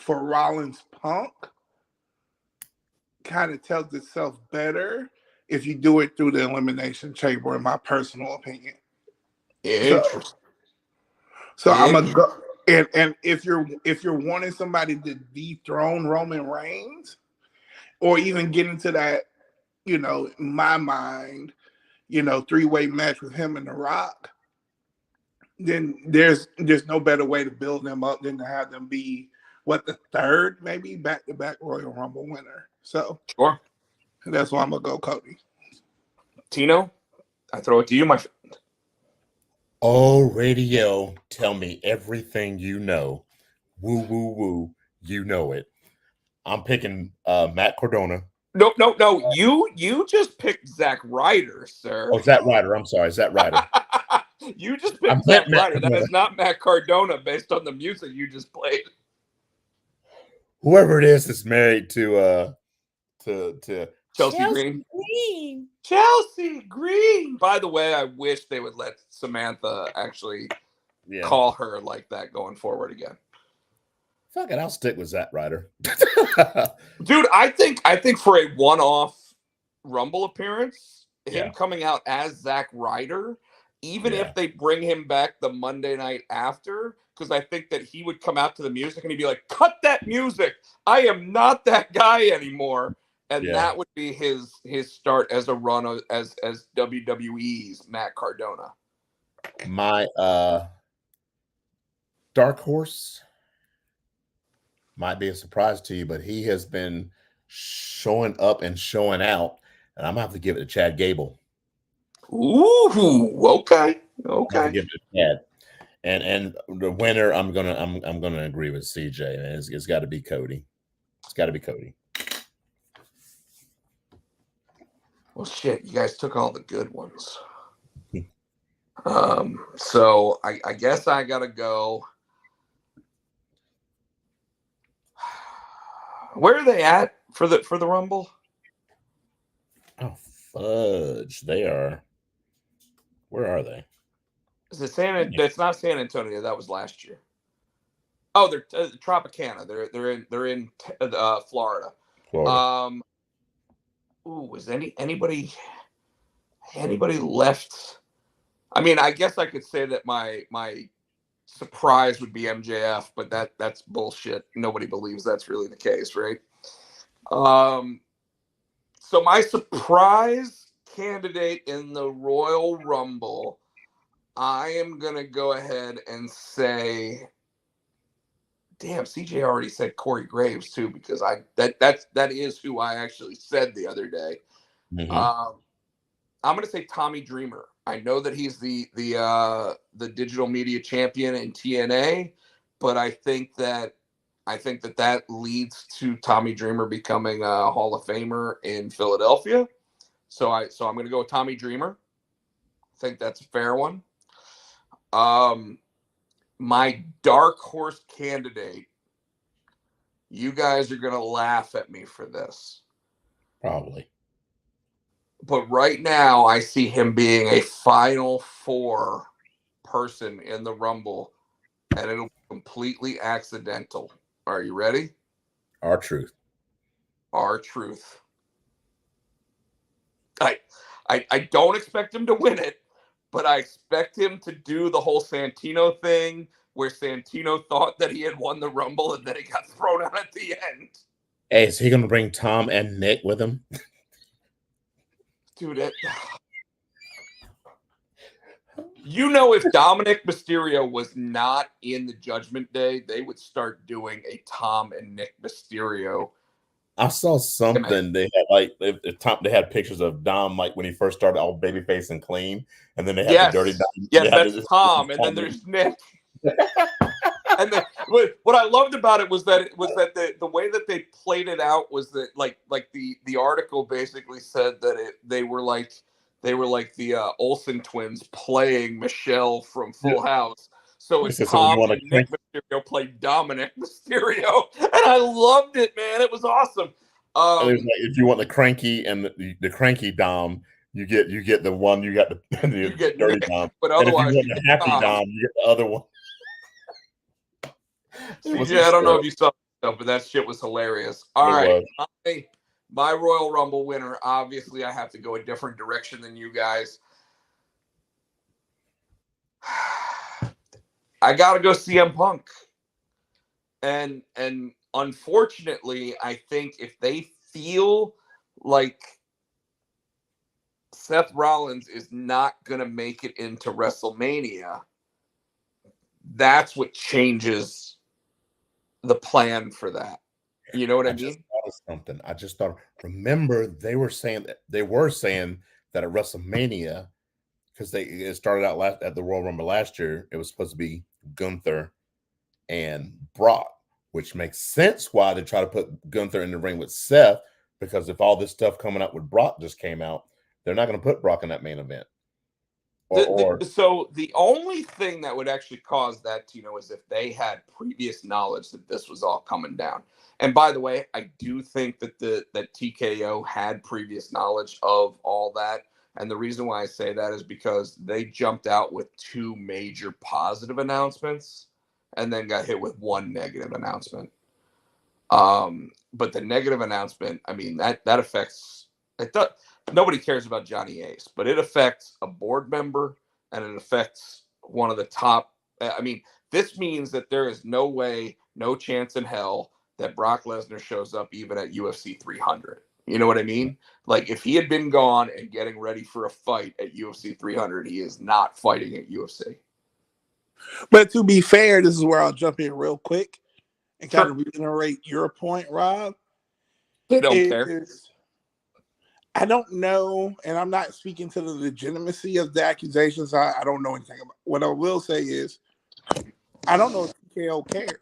D: Rollins Punk kind of tells itself better if you do it through the Elimination Chamber, in my personal opinion.
B: Interesting.
D: So I'm gonna go, and if you're wanting somebody to dethrone Roman Reigns, or even get into that, in my mind, 3-way match with him and The Rock, then there's no better way to build them up than to have them be the 3rd, maybe back-to-back Royal Rumble winner. So
B: sure,
D: that's why I'm gonna go Cody.
B: Tino, I throw it to you, my friend.
C: Oh, radio, tell me everything you know. Woo, woo, woo. You know it. I'm picking Matt Cardona.
B: No. You just picked Zack Ryder, sir.
C: Oh, Zack Ryder. I'm sorry, Zack Ryder.
B: You just picked Zack Ryder. That is not Matt Cardona, based on the music you just played.
C: Whoever it is married to
B: Chelsea Green. Chelsea Green. By the way, I wish they would let Samantha actually call her like that going forward again.
C: Fuck it, I'll stick with Zack Ryder.
B: Dude, I think for a one-off Rumble appearance, him coming out as Zack Ryder, even if they bring him back the Monday night after, because I think that he would come out to the music and he'd be like, cut that music. I am not that guy anymore. And that would be his start as a run as WWE's Matt Cardona.
C: My dark horse might be a surprise to you, but he has been showing up and showing out, and I'm gonna have to give it to Chad Gable.
B: Ooh, okay.
C: I'm gonna give it to Chad. And the winner, I'm gonna agree with CJ. It's got to be Cody. It's got to be Cody.
B: Well, shit, you guys took all the good ones. So I guess I gotta go. Where are they at for the Rumble?
C: Oh fudge! They are. Where are they?
B: Is it It's not San Antonio. That was last year. Oh, they're Tropicana. They're in Florida. Is anybody left? I mean, I guess I could say that my surprise would be MJF, but that's bullshit. Nobody believes that's really the case, right? So my surprise candidate in the Royal Rumble, I am gonna go ahead and say, damn, CJ already said Corey Graves too, because that is who I actually said the other day.
C: Mm-hmm.
B: I'm gonna say Tommy Dreamer. I know that he's the digital media champion in TNA, but I think that leads to Tommy Dreamer becoming a Hall of Famer in Philadelphia. So I'm going to go with Tommy Dreamer. I think that's a fair one. My dark horse candidate. You guys are going to laugh at me for this.
C: Probably.
B: But right now, I see him being a Final Four person in the Rumble, and it'll be completely accidental. Are you ready?
C: R-Truth.
B: R-Truth. I don't expect him to win it, but I expect him to do the whole Santino thing where Santino thought that he had won the Rumble and then he got thrown out at the end.
C: Hey, is he going to bring Tom and Nick with him?
B: Dude, you know, if Dominic Mysterio was not in the Judgment Day, they would start doing a Tom and Nick Mysterio.
C: I saw something they had they had pictures of Dom like when he first started all babyface and clean, and then they had the dirty Dom.
B: Yes, that's Tom, and then there's Nick. And what I loved about it was that the way that they played it out was that like the article basically said that they were like the Olsen twins playing Michelle from Full House. So it's Tom and Nick Mysterio played Dominic Mysterio, and I loved it, man. It was awesome.
C: If you want the cranky and the cranky Dom, you get the one you got the dirty
B: Nick,
C: Dom.
B: But otherwise,
C: and if you want the happy Dom, you get the other one.
B: CJ, I don't know if you saw stuff, but that shit was hilarious. All right, my Royal Rumble winner. Obviously, I have to go a different direction than you guys. I gotta go CM Punk, and unfortunately, I think if they feel like Seth Rollins is not gonna make it into WrestleMania, that's what changes the plan for that. You know what I mean?
C: I just thought. Remember, they were saying that at WrestleMania, because it started out at the Royal Rumble last year. It was supposed to be Gunther and Brock, which makes sense why they try to put Gunther in the ring with Seth, because if all this stuff coming up with Brock just came out, they're not going to put Brock in that main event.
B: So the only thing that would actually cause that, Tino, is if they had previous knowledge that this was all coming down. And by the way, I do think that that TKO had previous knowledge of all that. And the reason why I say that is because they jumped out with 2 major positive announcements and then got hit with 1 negative announcement. But the negative announcement, I mean, that affects it. Nobody cares about Johnny Ace, but it affects a board member and it affects one of the top. I mean, this means that there is no way, no chance in hell that Brock Lesnar shows up even at UFC 300. You know what I mean? Like, if he had been gone and getting ready for a fight at UFC 300, he is not fighting at UFC.
D: But to be fair, this is where I'll jump in real quick and kind of reiterate your point, Rob.
B: They don't care.
D: I don't know, and I'm not speaking to the legitimacy of the accusations. I don't know anything about. What I will say is, I don't know if TKO cares.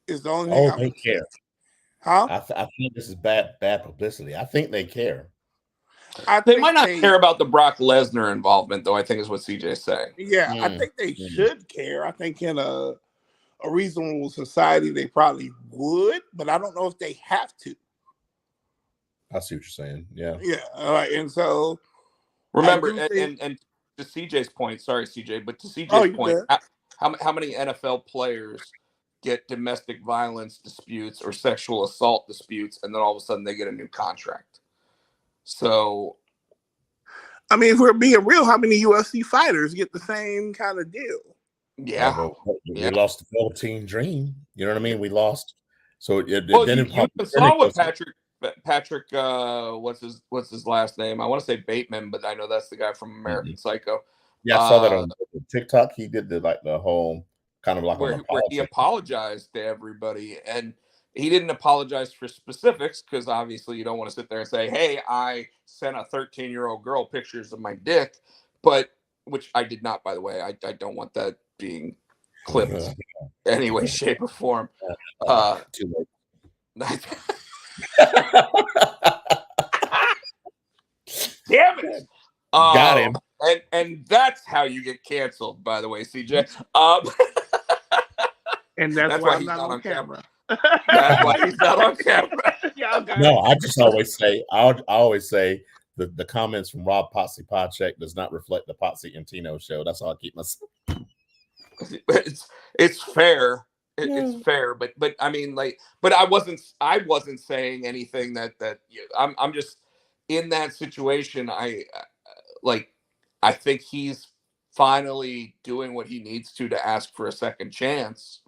D: Is the only thing.
C: They care.
D: Huh?
C: I think this is bad publicity. I think they care.
B: They might not care about the Brock Lesnar involvement, though. I think is what CJ's saying.
D: Yeah, I think they should care. I think in a reasonable society, they probably would, but I don't know if they have to.
C: I see what you're saying. Yeah.
D: Yeah. All right. And so
B: remember, and to CJ's point, sorry, CJ, but to CJ's point, how many NFL players get domestic violence disputes or sexual assault disputes, and then all of a sudden they get a new contract? So
D: I mean, if we're being real, how many UFC fighters get the same kind of deal?
B: Yeah.
C: We lost the Velveteen Dream. You know what I mean? We lost. So
B: you even saw what Patrick what's his last name? I want to say Bateman, but I know that's the guy from American Psycho.
C: Yeah, I saw that on TikTok. He did the whole kind of like
B: where he apologized to everybody, and he didn't apologize for specifics because obviously you don't want to sit there and say, "Hey, I sent a 13-year-old girl pictures of my dick," but which I did not, by the way. I don't want that being clipped any way, shape, or form.
C: Too late.
B: Damn it!
C: Got him.
B: And that's how you get canceled, by the way, CJ.
D: And that's why he's not on camera.
B: That's why he's not on camera.
C: No, I just always say, I always say the comments from Rob Potsy Podcheck does not reflect the Potsy and Tino show. That's all I keep myself.
B: It's fair. It's fair, but I mean, like, but I wasn't saying anything that I'm just in that situation. I think he's finally doing what he needs to ask for a second chance,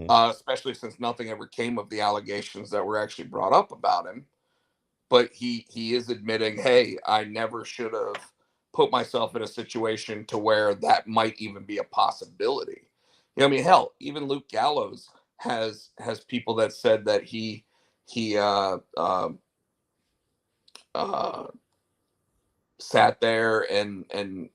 B: especially since nothing ever came of the allegations that were actually brought up about him. But he is admitting, hey, I never should have put myself in a situation to where that might even be a possibility. You know, I mean, hell, even Luke Gallows has people that said that he sat there and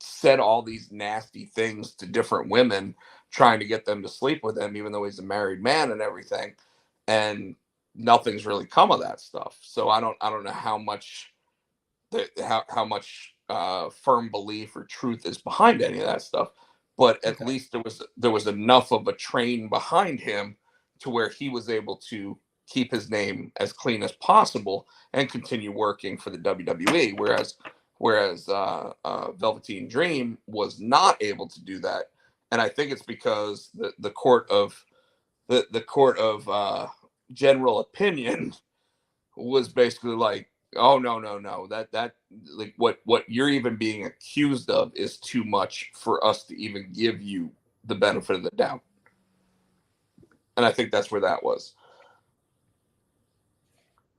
B: said all these nasty things to different women, trying to get them to sleep with him, even though he's a married man and everything, and nothing's really come of that stuff. So I don't know how much firm belief or truth is behind any of that stuff, but at least there was enough of a train behind him to where he was able to keep his name as clean as possible and continue working for the WWE, whereas Velveteen Dream was not able to do that. And I think it's because the court of general opinion was basically like, oh no, that like what you're even being accused of is too much for us to even give you the benefit of the doubt. And I think that's where that was.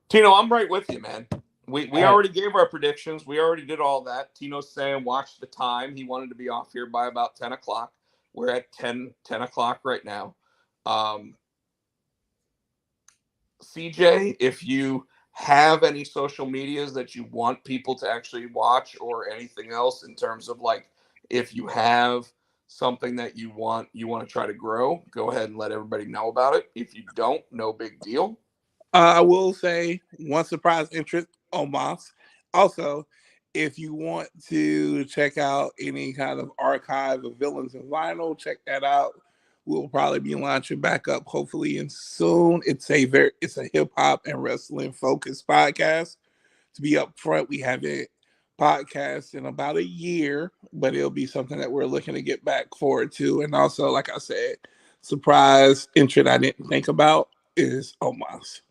B: Tino, I'm right with you, man. We already gave our predictions. We already did all that. Tino's saying watch the time. He wanted to be off here by about 10 o'clock. We're at 10 o'clock right now. CJ, if you have any social medias that you want people to actually watch or anything else in terms of like, if you have something that you want to try to grow, go ahead and let everybody know about it. If you don't, no big deal.
D: I will say one surprise interest on Moss. Also, if you want to check out any kind of archive of Villains in Vinyl, check that out. We'll probably be launching back up hopefully and soon. It's a hip hop and wrestling focused podcast. To be upfront, we haven't podcast in about a year, but it'll be something that we're looking to get back forward to. And also, like I said, surprise entrant I didn't think about is Omos.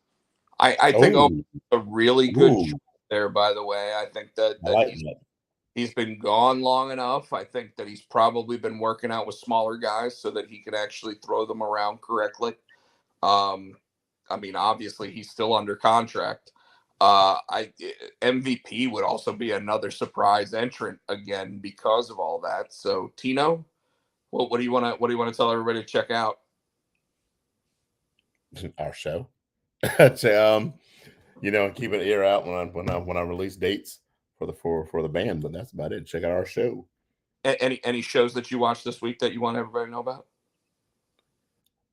B: I think Omos is a really good choice there, by the way. I think that he's been gone long enough. I think that he's probably been working out with smaller guys so that he can actually throw them around correctly. I mean, obviously, he's still under contract. MVP would also be another surprise entrant again because of all that. So, Tino, what do you want to tell everybody to check out?
C: Our show. So, keep an ear out when I release dates for the band, but that's about it. Check out our show.
B: Any shows that you watched this week that you want everybody to know about?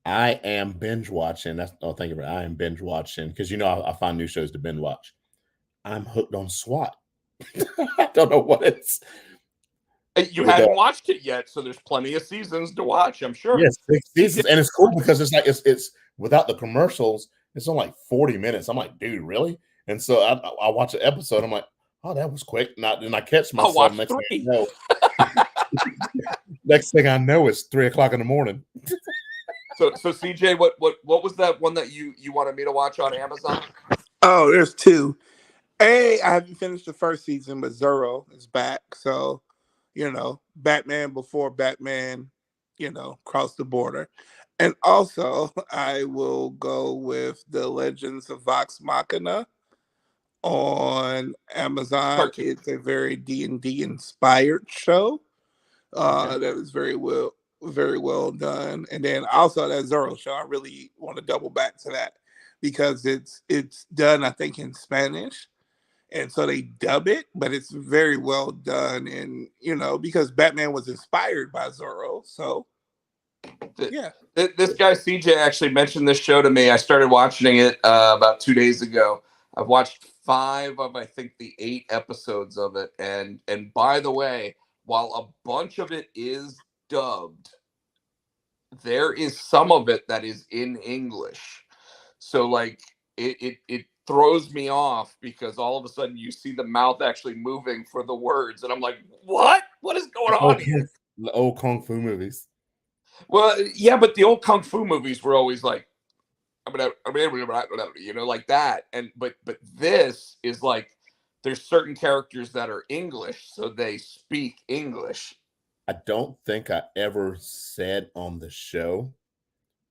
C: I am binge watching. Think about it. I am binge watching because I find new shows to binge watch. I'm hooked on SWAT. I don't know what it's.
B: You haven't watched it yet, so there's plenty of seasons to watch. I'm sure.
C: Yes, 6 seasons, and it's cool because it's like it's without the commercials. It's only like 40 minutes. I'm like, dude, really? And so I watch an episode. I'm like, oh, that was quick. Then I catch myself. Next thing I know, it's 3 o'clock in the morning.
B: So CJ, what was that one that you wanted me to watch on Amazon?
D: Oh, there's two. I haven't finished the first season, but Zorro is back. So, Batman before Batman, crossed the border. And also, I will go with The Legends of Vox Machina on Amazon.
B: Cartoon.
D: It's a very D&D inspired show.
B: Okay.
D: That is very well done. And then also that Zorro show, I really want to double back to that because it's done, I think, in Spanish, and so they dub it, but it's very well done. And because Batman was inspired by Zorro, so yeah.
B: This guy CJ actually mentioned this show to me. I started watching it about 2 days ago. I've watched 5 of, I think, the 8 episodes of it. And by the way, while a bunch of it is dubbed, there is some of it that is in English. So like it throws me off because all of a sudden you see the mouth actually moving for the words, and I'm like, what is going on here?
C: The old kung fu movies.
B: Well, yeah, but the old kung fu movies were always like, like that. And but this is like there's certain characters that are English, so they speak English.
C: I don't think I ever said on the show,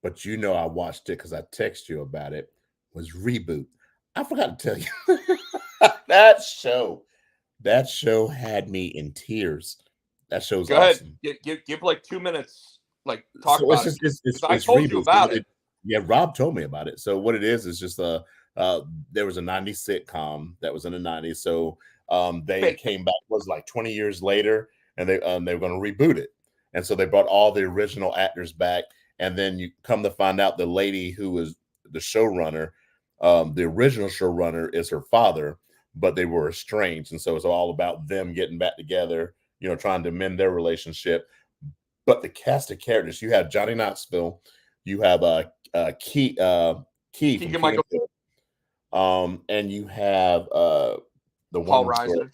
C: but I watched it because I texted you about it, was Reboot. I forgot to tell you. That show had me in tears. That show's
B: Go ahead.
C: awesome.
B: Give like 2 minutes, like talk
C: So
B: about
C: it's just
B: it. I
C: it's
B: told you
C: Reboot.
B: about it.
C: Yeah, Rob told me about it. So what it is just there was a 90s sitcom that was in the 90s. So they
B: Fake.
C: came back, was like 20 years later, and they were going to reboot it. And so they brought all the original actors back. And then you come to find out the lady who was the showrunner, the original showrunner is her father, but they were estranged. And so it's all about them getting back together, trying to mend their relationship. But the cast of characters, you have Johnny Knoxville, you have Key from
B: Keegan-Michael
C: Key, and you have the
B: Paul
C: one
B: Reiser.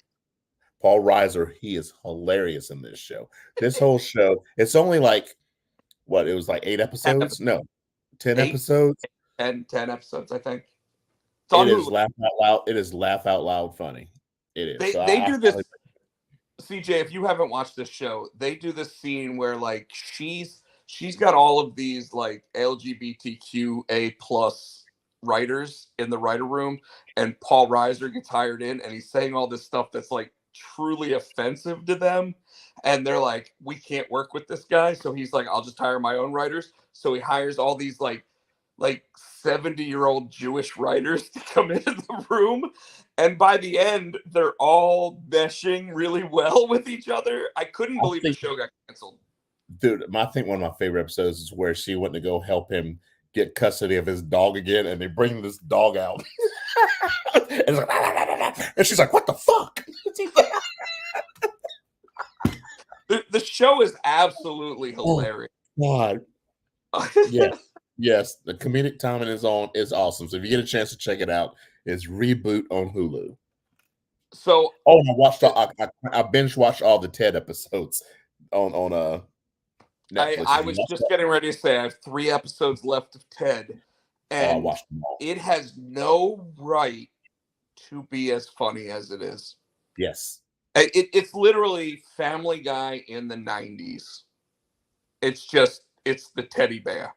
C: Paul Reiser. He is hilarious in this show. This whole show, it's only like it was like 8 episodes? No, 10
B: 8,
C: episodes.
B: 10 episodes, I think. It's on
C: It is
B: Hulu.
C: laugh out loud. It is laugh out loud funny. It is.
B: They do this. CJ, if you haven't watched this show, they do this scene where like she's got all of these like LGBTQA plus writers in the writer room, and Paul Reiser gets hired in, and he's saying all this stuff that's like truly offensive to them, and they're like, we can't work with this guy, so he's like, I'll just hire my own writers. So he hires all these like 70-year-old Jewish writers to come into the room, and by the end they're all meshing really well with each other. I couldn't believe the show got canceled.
C: Dude, I think one of my favorite episodes is where she went to go help him get custody of his dog again, and they bring this dog out. And, and she's like, what the fuck?
B: The show is absolutely hilarious.
C: God. Yes, the comedic timing is awesome. So if you get a chance to check it out, it's Reboot on Hulu.
B: So
C: I binge watched all the Ted episodes on Netflix.
B: I was just getting ready to say I have 3 episodes left of Ted, and it has no right to be as funny as it is.
C: Yes.
B: It's literally Family Guy in the 90s. It's the teddy bear.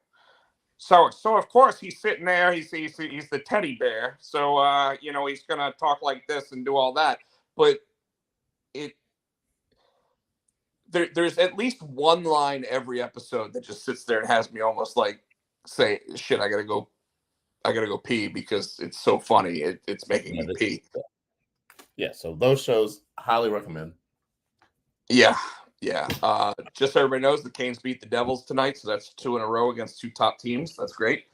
B: So of course he's sitting there. He's the teddy bear. So he's gonna talk like this and do all that. But there's at least one line every episode that just sits there and has me almost like say, shit, I gotta go pee because it's so funny. It's making me pee.
C: Yeah. So those shows, highly recommend.
B: Yeah. Just so everybody knows, the Canes beat the Devils tonight, so that's 2 in a row against 2 top teams. That's great.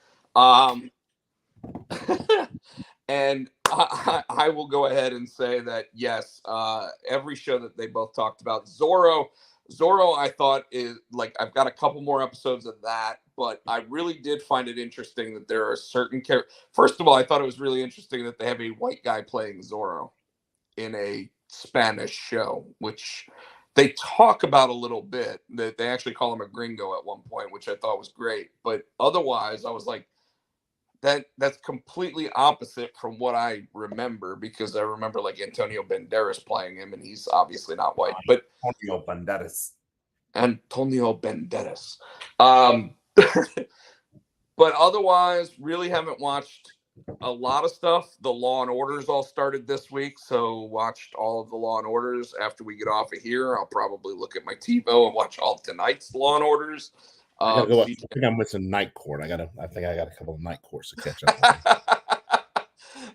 B: And I will go ahead and say that yes, every show that they both talked about, Zorro, I thought is like I've got a couple more episodes of that, but I really did find it interesting that there are certain characters. First of all, I thought it was really interesting that they have a white guy playing Zorro in a Spanish show, which they talk about a little bit. That they actually call him a gringo at one point, which I thought was great. But otherwise, I was like, that's completely opposite from what I remember, because I remember like Antonio Banderas playing him, and he's obviously not white. But
E: Antonio Banderas.
B: But otherwise, really haven't watched a lot of stuff. The Law and Orders all started this week, so watched all of the Law and Orders. After we get off of here, I'll probably look at my TiVo and watch all tonight's Law and Orders.
C: I gotta go. I think I'm missing Night Court. I think I got a couple of Night Courts to catch up on.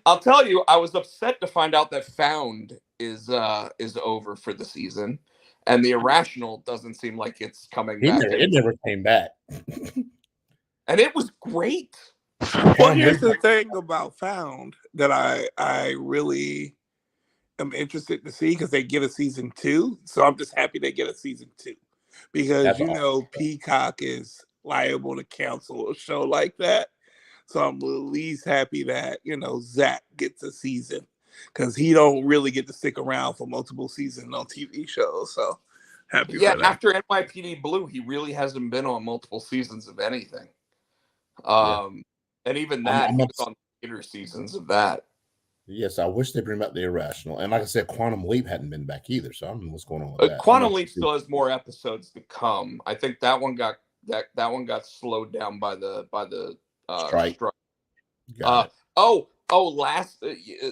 B: I'll tell you, I was upset to find out that Found is over for the season, and The Irrational doesn't seem like it's coming back.
C: It never came back.
B: And it was great.
D: Well, here's the thing about Found that I really am interested to see, because they get a season 2. So I'm just happy they get a season 2, because
C: That's awesome.
D: Peacock is liable to cancel a show like that. So I'm at least happy that Zach gets a season, because he don't really get to stick around for multiple seasons on TV shows. So happy for that.
B: After NYPD Blue, he really hasn't been on multiple seasons of anything. And even that, he was on later seasons of that.
C: Yes, I wish they bring back The Irrational. And like I said, Quantum Leap hadn't been back either, so I don't know what's going on with that.
B: Quantum Leap still has more episodes to come. I think that one got slowed down by the strike.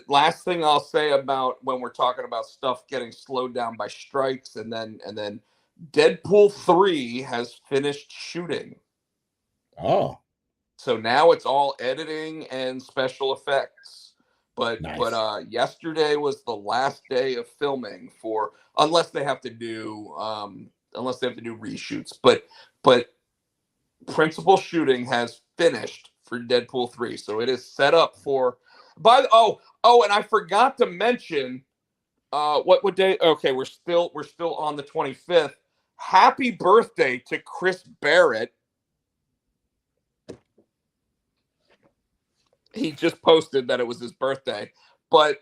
B: Last thing I'll say about when we're talking about stuff getting slowed down by strikes, and then Deadpool 3 has finished shooting.
C: Oh.
B: So now it's all editing and special effects. But yesterday was the last day of filming unless they have to do reshoots. But principal shooting has finished for Deadpool 3. So it is set up for and I forgot to mention what day. Okay, we're still on the 25th. Happy birthday to Chris Barrett. He just posted that it was his birthday, but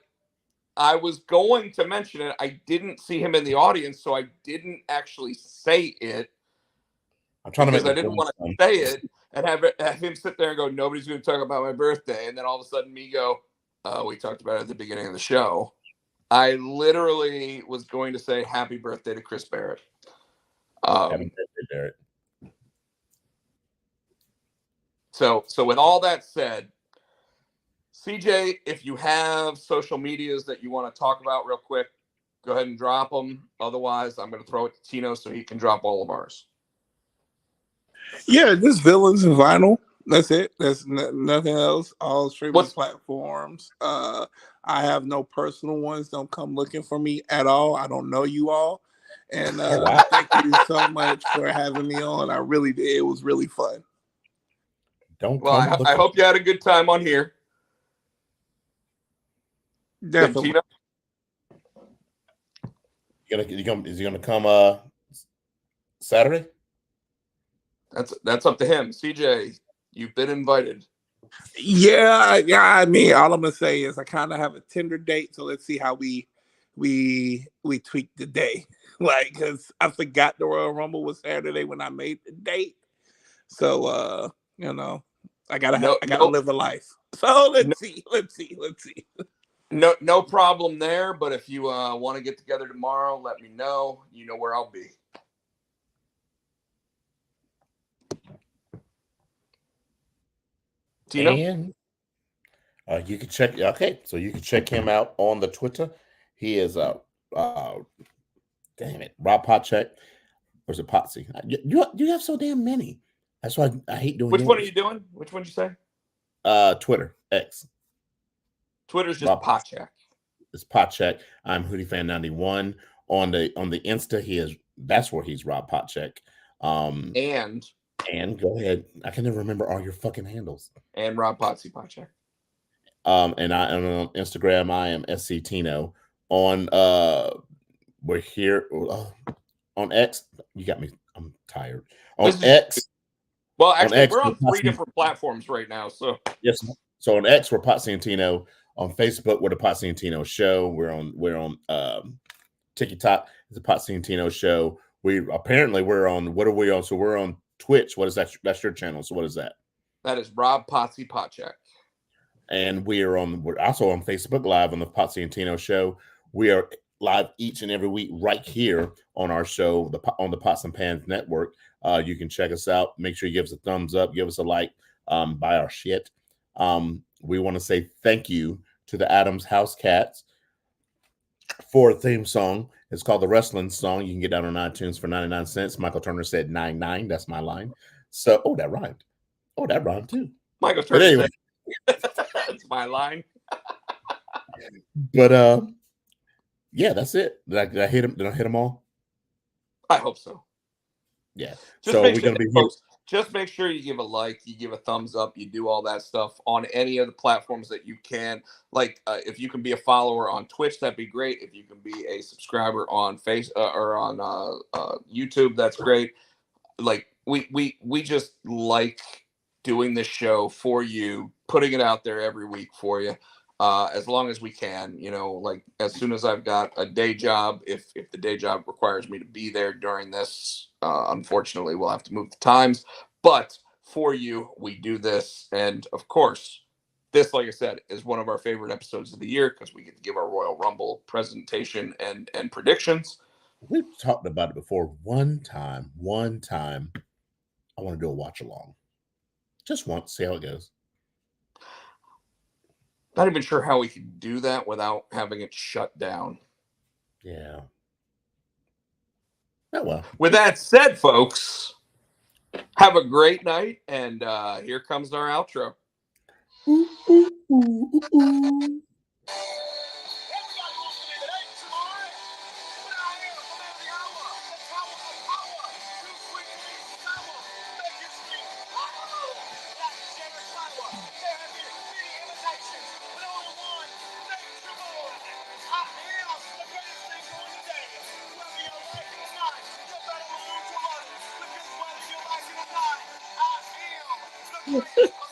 B: I was going to mention it. I didn't see him in the audience, so I didn't actually say it.
C: I'm trying to make.
B: I didn't want to say it and have him sit there and go, "Nobody's going to talk about my birthday," and then all of a sudden me go, "We talked about it at the beginning of the show." I literally was going to say happy birthday to Chris Barrett.
C: Happy birthday, Barrett.
B: So with all that said, CJ, if you have social medias that you want to talk about real quick, go ahead and drop them. Otherwise, I'm going to throw it to Tino so he can drop all of ours.
D: Yeah, just Villains and Vinyl. That's it. There's nothing else. All streaming platforms. I have no personal ones. Don't come looking for me at all. I don't know you all. And thank you so much for having me on. I really did. It was really fun.
B: I hope you had a good time on here.
D: Definitely.
C: Is he gonna come Saturday?
B: That's up to him. CJ, you've been invited.
D: Yeah. I mean, all I'm gonna say is I kind of have a Tinder date, so let's see how we tweak the day. Like, because I forgot the Royal Rumble was Saturday when I made the date, so I gotta live a life. So let's see.
B: No problem there. But if you want to get together tomorrow, let me know. You know where I'll be. Tino?
C: And you can check. Okay, so you can check him out on the Twitter. He is Rob Potcheck. Or is it Potsy? You have so damn many. That's why I hate doing.
B: Which one are you doing? Which one did you
C: say? Twitter X.
B: Twitter's just Potcheck.
C: It's Potcheck. I'm Hootie Fan 91 on the Insta. That's where he's Rob Potcheck. And go ahead. I can never remember all your fucking handles.
B: And Rob Potsy Potcheck.
C: And on Instagram I am SC Tino. On we're here on X. You got me. I'm tired. On X.
B: Well, actually, we're on 3 different platforms right now. So
C: yes. So on X we're Potsy and Tino. On Facebook we're the Potsy and Tino Show. We're on TikTok. It's the Potsy and Tino Show. We're on. What are we on? So we're on Twitch. What is that? That's your channel. So what is that?
B: That is Rob Potsy Potcheck.
C: And we're also on Facebook Live on the Potsy and Tino Show. We are live each and every week right here on our show, on the Pots and Pans Network. You can check us out. Make sure you give us a thumbs up, give us a like, buy our shit. We want to say thank you to the Adams House Cats for a theme song. It's called The Wrestling Song. You can get that on iTunes for 99 cents. Michael Turner said 99. That's my line. So, that rhymed. Oh, that rhymed too.
B: Michael Turner said, that's my line.
C: But yeah, that's it. Did I hit him? Did I hit them all?
B: I hope so.
C: Yeah.
B: Just
C: so
B: make
C: we're
B: sure,
C: gonna be
B: folks. Just make sure you give a like, you give a thumbs up, you do all that stuff on any of the platforms that you can. Like, if you can be a follower on Twitch, that'd be great. If you can be a subscriber on or on YouTube, that's great. Like, we just like doing this show for you, putting it out there every week for you, as long as we can. Like, as soon as I've got a day job, if the day job requires me to be there during this, unfortunately we'll have to move the times, but for you we do this. And of course, this, like I said, is one of our favorite episodes of the year because we get to give our Royal Rumble presentation and predictions.
C: We've talked about it before. One time I want to do a watch along, just once, see how it goes.
B: Not even sure how we could do that without having it shut down.
C: Yeah. Oh, well.
B: With that said, folks, have a great night, and here comes our outro.
C: Ooh, ooh, ooh, ooh.
A: I am the greatest